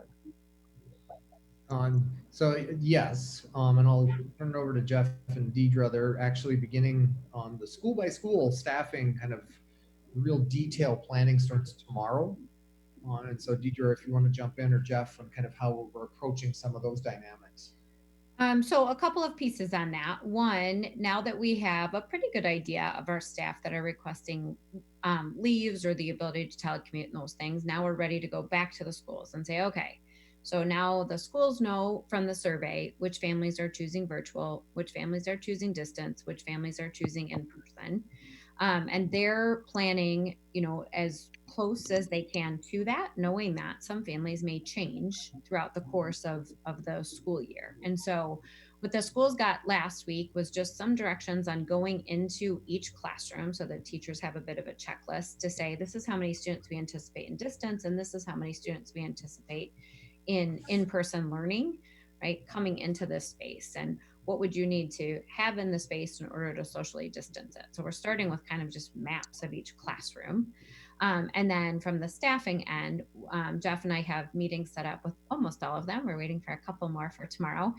So yes, and I'll turn it over to Jeff and Deidre. They're actually beginning the school by school staffing kind of real detailed planning starts tomorrow. And so Deidre, if you want to jump in, or Jeff, on kind of how we're approaching some of those dynamics. So a couple of pieces on that. One, now that we have a pretty good idea of our staff that are requesting leaves or the ability to telecommute and those things, now we're ready to go back to the schools and say, okay, so now the schools know from the survey which families are choosing virtual, which families are choosing distance, which families are choosing in person. And they're planning, as close as they can to that, knowing that some families may change throughout the course of the school year. And so what the schools got last week was just some directions on going into each classroom so that teachers have a bit of a checklist to say, this is how many students we anticipate in distance, and this is how many students we anticipate in in-person learning, right, coming into this space. And what would you need to have in the space in order to socially distance it? So we're starting with kind of just maps of each classroom. And then from the staffing end, Jeff and I have meetings set up with almost all of them. We're waiting for a couple more for tomorrow,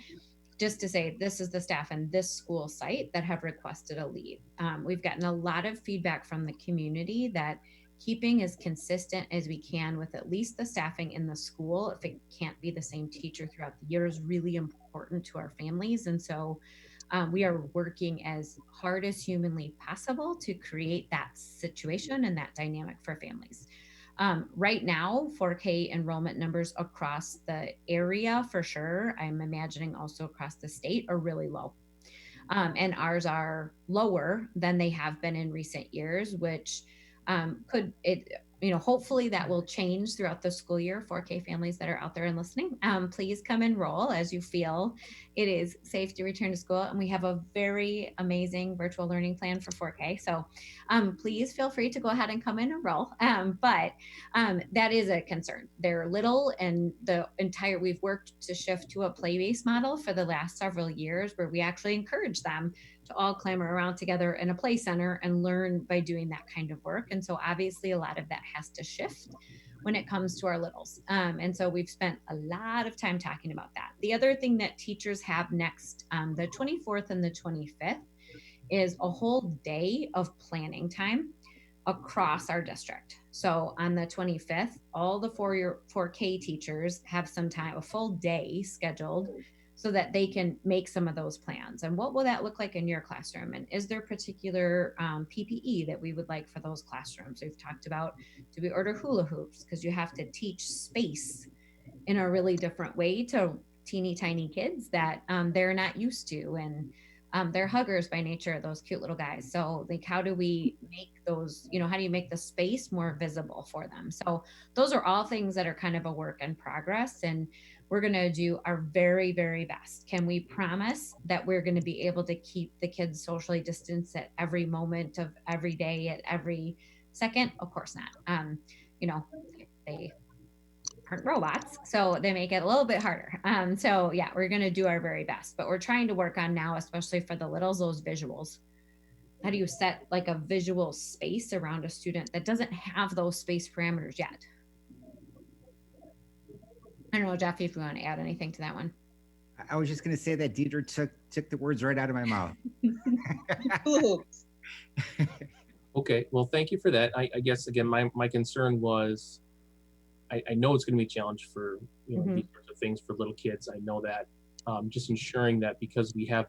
just to say, this is the staff in this school site that have requested a leave. We've gotten a lot of feedback from the community that keeping as consistent as we can with at least the staffing in the school, if it can't be the same teacher throughout the year, is really important to our families. And so we are working as hard as humanly possible to create that situation and that dynamic for families. Right now, 4K enrollment numbers across the area, for sure, I'm imagining also across the state, are really low. And ours are lower than they have been in recent years, which hopefully that will change throughout the school year. 4K families that are out there and listening, please come enroll as you feel it is safe to return to school. And we have a very amazing virtual learning plan for 4K. So please feel free to go ahead and come and enroll. But that is a concern. They're little, and we've worked to shift to a play-based model for the last several years, where we actually encourage them to all clamor around together in a play center and learn by doing that kind of work. And so obviously a lot of that has to shift when it comes to our littles. And so we've spent a lot of time talking about that. The other thing that teachers have next, the 24th and the 25th, is a whole day of planning time across our district. So on the 25th, all the 4K teachers have some time, a full day scheduled, so that they can make some of those plans. And what will that look like in your classroom? And is there particular PPE that we would like for those classrooms? We've talked about, do we order hula hoops? Because you have to teach space in a really different way to teeny tiny kids that they're not used to. And they're huggers by nature, those cute little guys. So like, how do we make those, how do you make the space more visible for them? So those are all things that are kind of a work in progress, and we're going to do our very, very best. Can we promise that we're going to be able to keep the kids socially distanced at every moment of every day, at every second? Of course not. They aren't robots, so they make it a little bit harder. So yeah, we're going to do our very best, but we're trying to work on now, especially for the littles, those visuals. How do you set like a visual space around a student that doesn't have those space parameters yet? I don't know, Jeff, if you want to add anything to that one. I was just going to say that Deidre took the words right out of my mouth. Okay, well, thank you for that. I guess, again, my concern was, I know it's going to be a challenge for these sorts of things for little kids. I know that. Just ensuring that, because we have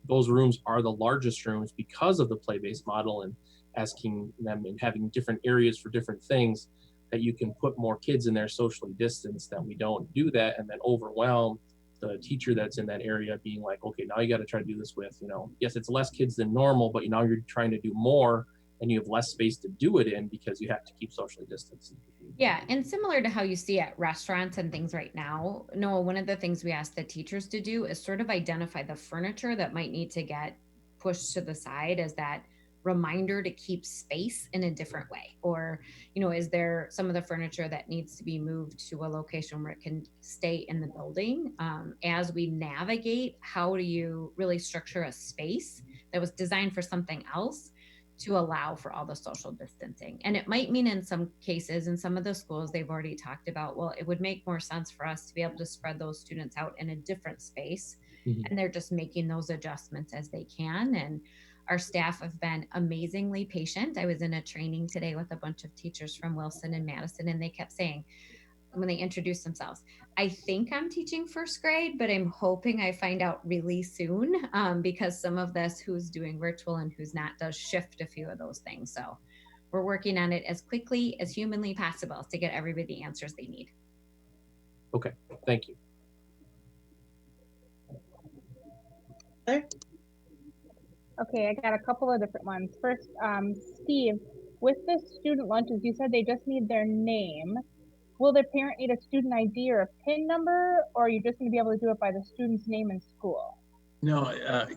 those rooms are the largest rooms because of the play-based model, and asking them and having different areas for different things, that you can put more kids in there socially distanced, that we don't do that and then overwhelm the teacher that's in that area, being like, okay, now you got to try to do this with, yes, it's less kids than normal, but now you're trying to do more and you have less space to do it in because you have to keep socially distanced. Yeah, and similar to how you see at restaurants and things right now, Noah, one of the things we ask the teachers to do is sort of identify the furniture that might need to get pushed to the side as that reminder to keep space in a different way. Or, is there some of the furniture that needs to be moved to a location where it can stay in the building? As we navigate, how do you really structure a space that was designed for something else to allow for all the social distancing? And it might mean in some cases, in some of the schools, they've already talked about, well, it would make more sense for us to be able to spread those students out in a different space. And they're just making those adjustments as they can. And our staff have been amazingly patient. I was in a training today with a bunch of teachers from Wilson and Madison, and they kept saying, when they introduced themselves, I think I'm teaching first grade, but I'm hoping I find out really soon, because some of this, who's doing virtual and who's not, does shift a few of those things. So we're working on it as quickly as humanly possible to get everybody the answers they need. Okay, thank you. Okay, I got a couple of different ones. First, Steve, with the student lunches, you said they just need their name. Will the parent need a student ID or a PIN number, or are you just going to be able to do it by the student's name and school? No,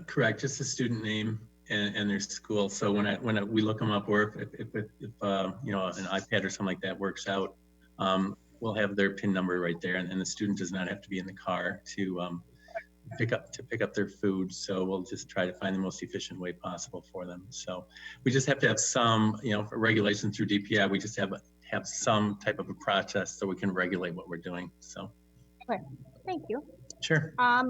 correct. Just the student name and their school. So when we look them up, or if an iPad or something like that works out, we'll have their PIN number right there, and the student does not have to be in the car to pick up their food. So we'll just try to find the most efficient way possible for them. So we just have to have some, for regulation through DPI, we just have some type of a process so we can regulate what we're doing. So. Okay, thank you. Sure. I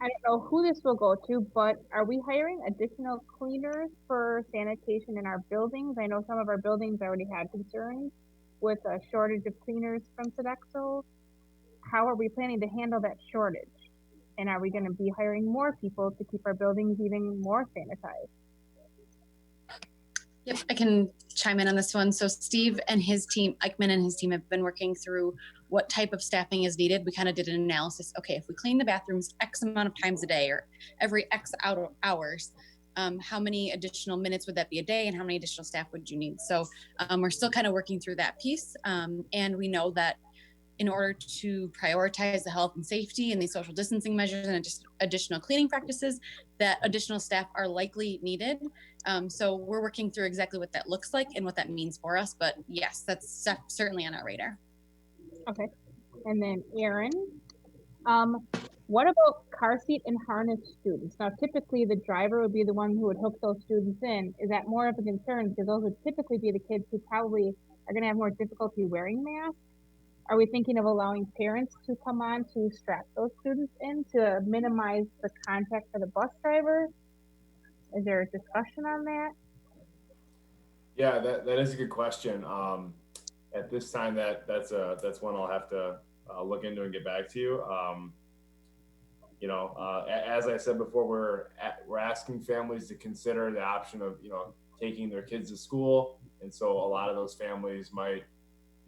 don't know who this will go to, but are we hiring additional cleaners for sanitation in our buildings? I know some of our buildings already had concerns with a shortage of cleaners from Sodexo. How are we planning to handle that shortage? And are we going to be hiring more people to keep our buildings even more sanitized? Yep, I can chime in on this one. So Steve and his team, Eichmann and his team, have been working through what type of staffing is needed. We kind of did an analysis. Okay, if we clean the bathrooms X amount of times a day or every X hours, how many additional minutes would that be a day, and how many additional staff would you need? So we're still kind of working through that piece. And we know that in order to prioritize the health and safety and the social distancing measures and just additional cleaning practices, that additional staff are likely needed. So we're working through exactly what that looks like and what that means for us. But yes, that's certainly on our radar. Okay. And then Aaron, what about car seat and harness students? Now, typically the driver would be the one who would hook those students in. Is that more of a concern? Because those would typically be the kids who probably are going to have more difficulty wearing masks. Are we thinking of allowing parents to come on to strap those students in to minimize the contact for the bus driver? Is there a discussion on that? Yeah, that is a good question. At this time, that's one I'll have to look into and get back to you. As I said before, we're asking families to consider the option of taking their kids to school, and so a lot of those families might,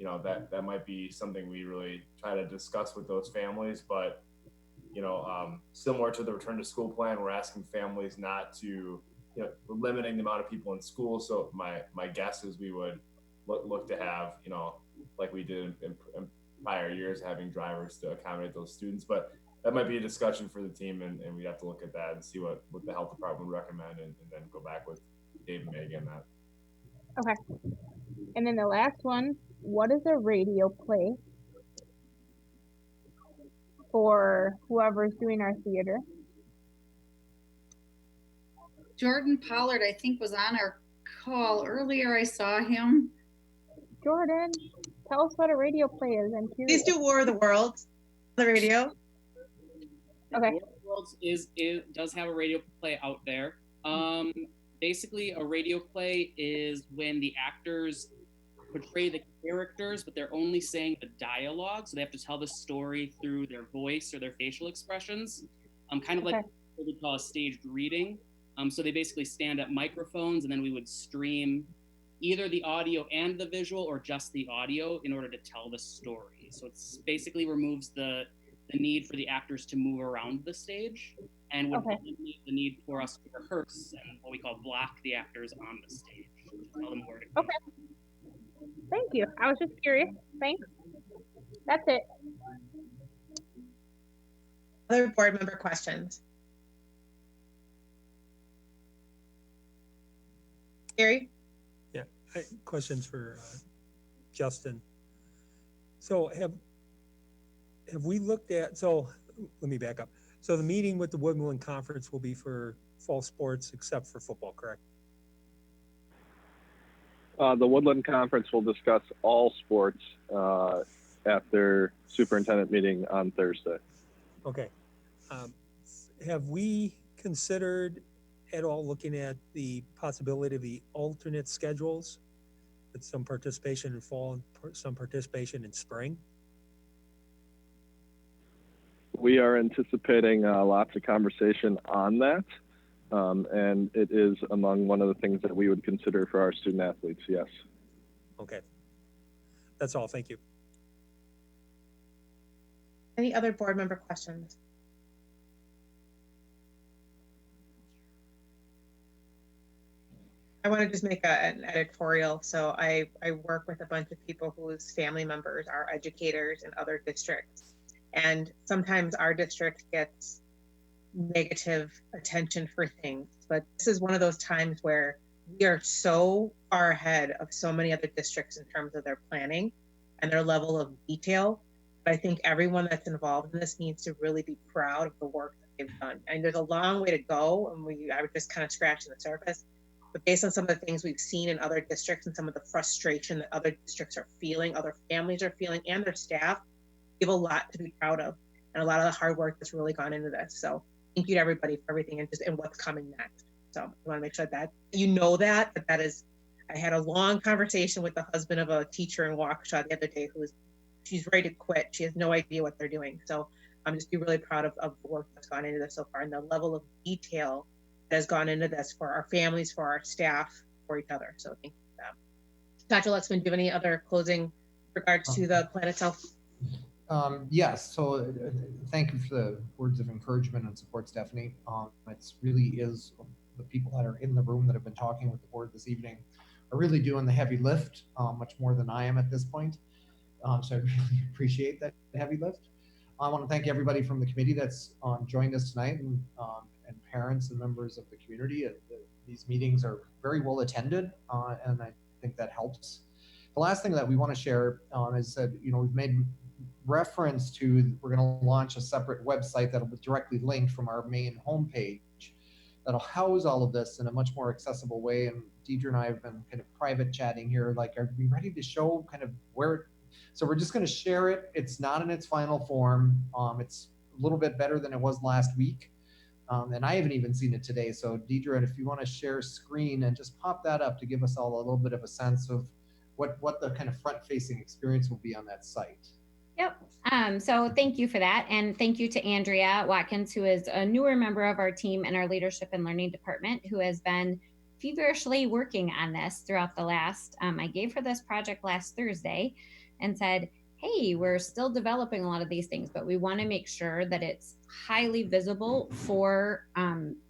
that might be something we really try to discuss with those families. But similar to the return to school plan, we're asking families not to, we're limiting the amount of people in school. So my guess is we would look to have, like we did in prior years, having drivers to accommodate those students. But that might be a discussion for the team, and we have to look at that and see what the health department would recommend, and then go back with Dave and Meg on that. Okay. And then the last one, what is a radio play for whoever's doing our theater? Jordan Pollard, I think, was on our call earlier. I saw him. Jordan, tell us what a radio play is. I'm curious. Please do War of the Worlds, the radio. Okay. War of the Worlds does have a radio play out there. Basically, a radio play is when the actors portray the characters, but they're only saying the dialogue, so they have to tell the story through their voice or their facial expressions. Kind of like what we call a staged reading. So they basically stand at microphones, and then we would stream either the audio and the visual, or just the audio, in order to tell the story. So it's basically removes the need for the actors to move around the stage, and would eliminate the need for us to rehearse and what we call block the actors on the stage. Tell them where to go. Okay. Thank you. I was just curious. Thanks. That's it. Other board member questions? Gary? Yeah, questions for Justin. So have we looked at, so let me back up. So the meeting with the Woodland Conference will be for fall sports except for football, correct? The Woodland Conference will discuss all sports at their superintendent meeting on Thursday. Okay. Have we considered at all looking at the possibility of the alternate schedules with some participation in fall and some participation in spring? We are anticipating lots of conversation on that. And it is among one of the things that we would consider for our student athletes, yes. Okay. That's all. Thank you. Any other board member questions? I want to just make an editorial. So I work with a bunch of people whose family members are educators in other districts. And sometimes our district gets negative attention for things, but this is one of those times where we are so far ahead of so many other districts in terms of their planning and their level of detail. But I think everyone that's involved in this needs to really be proud of the work that they've done. And there's a long way to go, and I was just kind of scratching the surface. But based on some of the things we've seen in other districts and some of the frustration that other districts are feeling, other families are feeling, and their staff, we have a lot to be proud of, and a lot of the hard work that's really gone into this. So thank you to everybody for everything and what's coming next. So I want to make sure that that is. I had a long conversation with the husband of a teacher in Waukesha the other day she's ready to quit. She has no idea what they're doing. So I'm just really proud of the work that's gone into this so far and the level of detail that has gone into this for our families, for our staff, for each other. So thank you for that. Dr. Lexman, do you have any other closing regards to the plan itself? Yes, so thank you for the words of encouragement and support, Stephanie. It really is the people that are in the room that have been talking with the board this evening are really doing the heavy lift, much more than I am at this point. So I really appreciate that heavy lift. I want to thank everybody from the committee that's joined us tonight, and parents and members of the community. These meetings are very well attended, and I think that helps. The last thing that we want to share is that, we've made reference to, we're going to launch a separate website that'll be directly linked from our main homepage that'll house all of this in a much more accessible way. And Deidre and I have been kind of private chatting here, like, are we ready to show kind of where? So we're just going to share it. It's not in its final form. It's a little bit better than it was last week. And I haven't even seen it today. So Deidre, if you want to share screen and just pop that up to give us all a little bit of a sense of what the kind of front-facing experience will be on that site. Yep. So thank you for that. And thank you to Andrea Watkins, who is a newer member of our team in our leadership and learning department, who has been feverishly working on this throughout the last, I gave her this project last Thursday and said, hey, we're still developing a lot of these things, but we want to make sure that it's highly visible for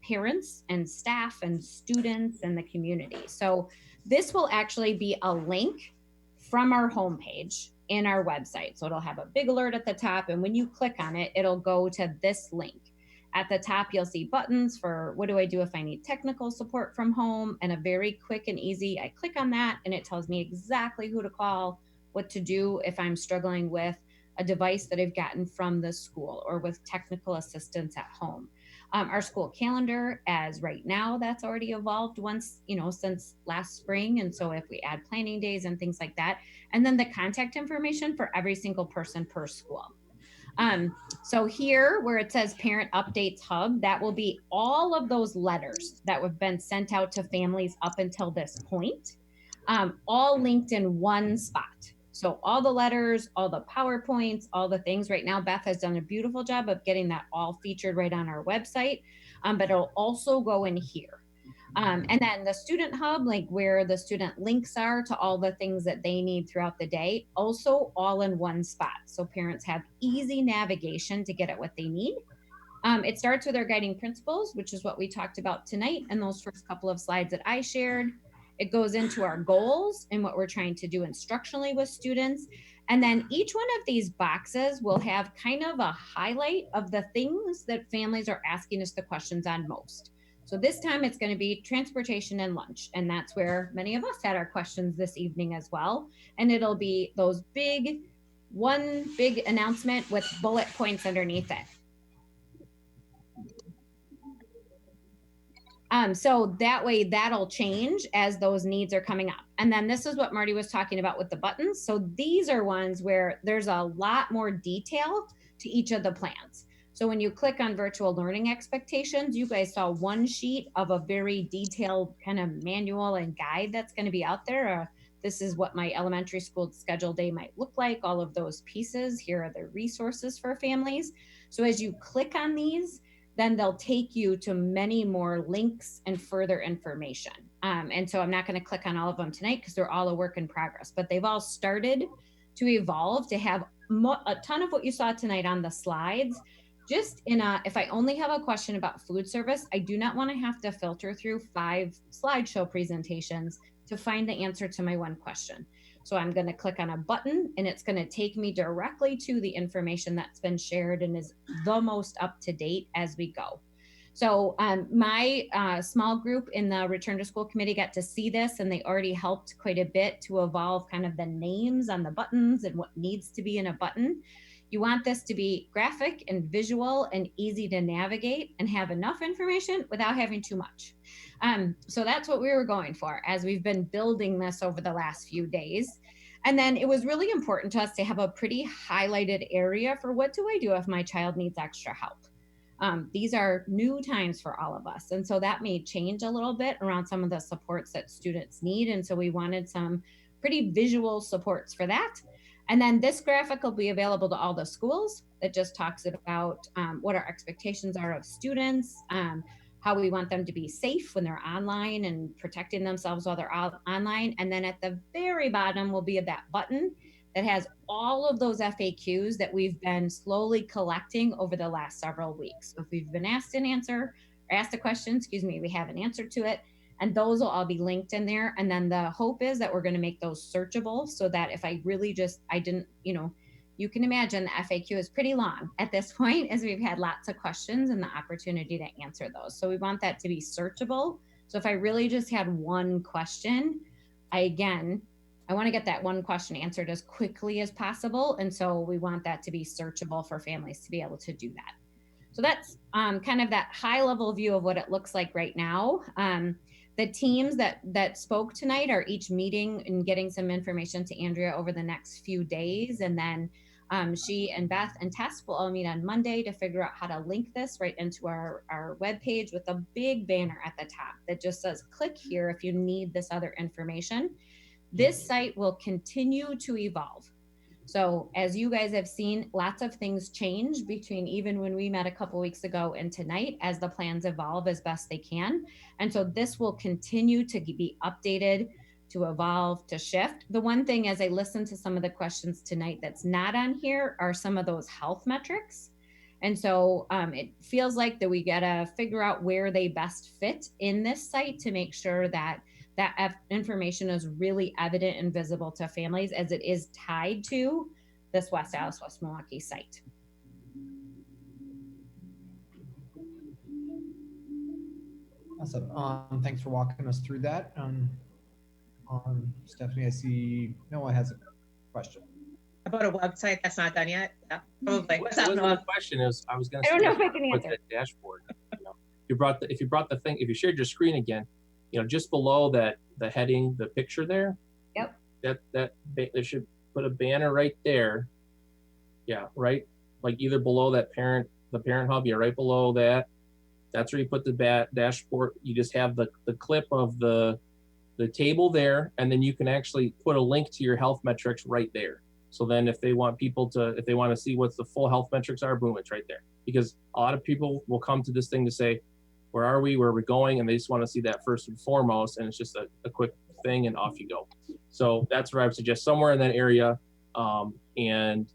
parents and staff and students and the community. So this will actually be a link from our homepage in our website. So it'll have a big alert at the top, and when you click on it, it'll go to this link. At the top, you'll see buttons for what do I do if I need technical support from home, and a very quick and easy, I click on that and it tells me exactly who to call, what to do if I'm struggling with a device that I've gotten from the school or with technical assistance at home. Our school calendar, as right now, that's already evolved once, since last spring. And so if we add planning days and things like that, and then the contact information for every single person per school. So here where it says Parent Updates Hub, that will be all of those letters that have been sent out to families up until this point, all linked in one spot. So all the letters, all the PowerPoints, all the things. Right now, Beth has done a beautiful job of getting that all featured right on our website, but it'll also go in here. And then the Student Hub, like where the student links are to all the things that they need throughout the day, also all in one spot. So parents have easy navigation to get at what they need. It starts with our guiding principles, which is what we talked about tonight in those first couple of slides that I shared. It goes into our goals and what we're trying to do instructionally with students. And then each one of these boxes will have kind of a highlight of the things that families are asking us the questions on most. So this time it's going to be transportation and lunch. And that's where many of us had our questions this evening as well. And it'll be those one big announcement with bullet points underneath it. So that way that'll change as those needs are coming up. And then this is what Marty was talking about with the buttons. So these are ones where there's a lot more detail to each of the plans. So when you click on virtual learning expectations, you guys saw one sheet of a very detailed kind of manual and guide that's going to be out there. This is what my elementary school schedule day might look like. All of those pieces. Here are the resources for families. So as you click on these, then they'll take you to many more links and further information. And so I'm not going to click on all of them tonight because they're all a work in progress, but they've all started to evolve to have a ton of what you saw tonight on the slides. Just if I only have a question about food service, I do not want to have to filter through 5 slideshow presentations to find the answer to my one question. So I'm going to click on a button and it's going to take me directly to the information that's been shared and is the most up to date as we go. So my small group in the Return to School Committee got to see this, and they already helped quite a bit to evolve kind of the names on the buttons and what needs to be in a button. You want this to be graphic and visual and easy to navigate and have enough information without having too much. So that's what we were going for as we've been building this over the last few days. And then it was really important to us to have a pretty highlighted area for what do I do if my child needs extra help. These are new times for all of us. And so that may change a little bit around some of the supports that students need. And so we wanted some pretty visual supports for that. And then this graphic will be available to all the schools. It just talks about what our expectations are of students, how we want them to be safe when they're online and protecting themselves while they're online. And then at the very bottom will be that button that has all of those FAQs that we've been slowly collecting over the last several weeks. So if we've been asked an answer, asked a question, excuse me, we have an answer to it. And those will all be linked in there. And then the hope is that we're going to make those searchable so that if I really just, I didn't, you know, you can imagine the FAQ is pretty long at this point as we've had lots of questions and the opportunity to answer those. So we want that to be searchable. So if I really just had one question, I want to get that one question answered as quickly as possible. And so we want that to be searchable for families to be able to do that. So that's kind of that high level view of what it looks like right now. The teams that spoke tonight are each meeting and getting some information to Andrea over the next few days. And then she and Beth and Tess will all meet on Monday to figure out how to link this right into our webpage with a big banner at the top that just says, click here if you need this other information. This site will continue to evolve. So as you guys have seen, lots of things change between even when we met a couple weeks ago and tonight as the plans evolve as best they can. And so this will continue to be updated, to evolve, to shift. The one thing as I listen to some of the questions tonight that's not on here are some of those health metrics. And so it feels like that we gotta figure out where they best fit in this site to make sure that that information is really evident and visible to families as it is tied to this West Allis, West Milwaukee site. Awesome. Thanks for walking us through that. Stephanie, I see Noah has a question. About a website that's not done yet? Yeah, probably. What's that the question is? I was going to. I don't know if I can answer. That dashboard. You know, if you brought the thing, if you shared your screen again, you know, just below that, the heading, the picture there. Yep. They should put a banner right there. Yeah, right. Like either below that the parent hub, yeah, right below that. That's where you put the dashboard. You just have the clip of the table there, and then you can actually put a link to your health metrics right there. So then if they want if they want to see what the full health metrics are, boom, it's right there. Because a lot of people will come to this thing to say, where are we, where are we going? And they just want to see that first and foremost. And it's just a quick thing and off you go. So that's where I would suggest somewhere in that area. And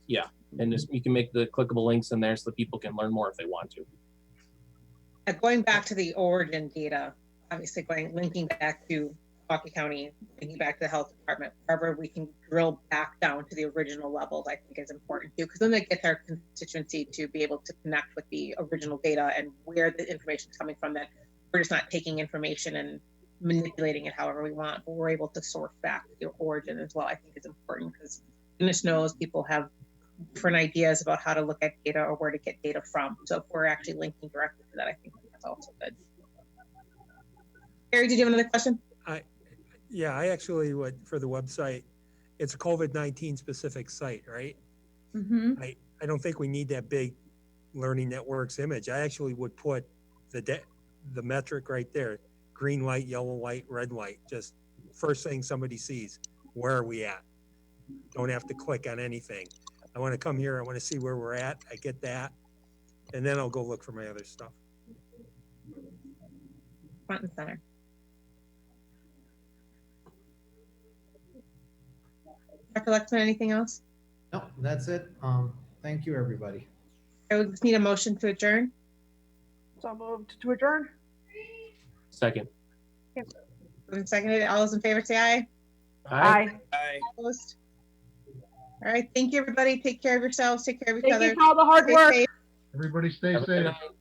yeah, and just, you can make the clickable links in there so that people can learn more if they want to. Going back to the origin data, obviously linking back to Milwaukee County, linking back to the health department, wherever we can drill back down to the original levels, I think is important too, because then they get their constituency to be able to connect with the original data and where the information is coming from, that we're just not taking information and manipulating it however we want, but we're able to source back the origin as well. I think is important because goodness knows people have different ideas about how to look at data or where to get data from. So if we're actually linking directly to that, I think that's also good. Gary, did you have another question? Yeah, I actually would, for the website, it's a COVID-19 specific site, right? Mm-hmm. I don't think we need that big learning networks image. I actually would put the metric right there, green light, yellow light, red light, just first thing somebody sees, where are we at? Don't have to click on anything. I want to come here, I want to see where we're at, I get that, and then I'll go look for my other stuff. Front and center. Dr. Lexman, anything else? No, that's it. Thank you, everybody. I would just need a motion to adjourn. So moved to adjourn. Second. Moved seconded. All those in favor say aye. Aye. Opposed? All right. Thank you, everybody. Take care of yourselves. Take care of each Thank other. you for all the hard Stay work. safe. Everybody stay Have a good safe. night.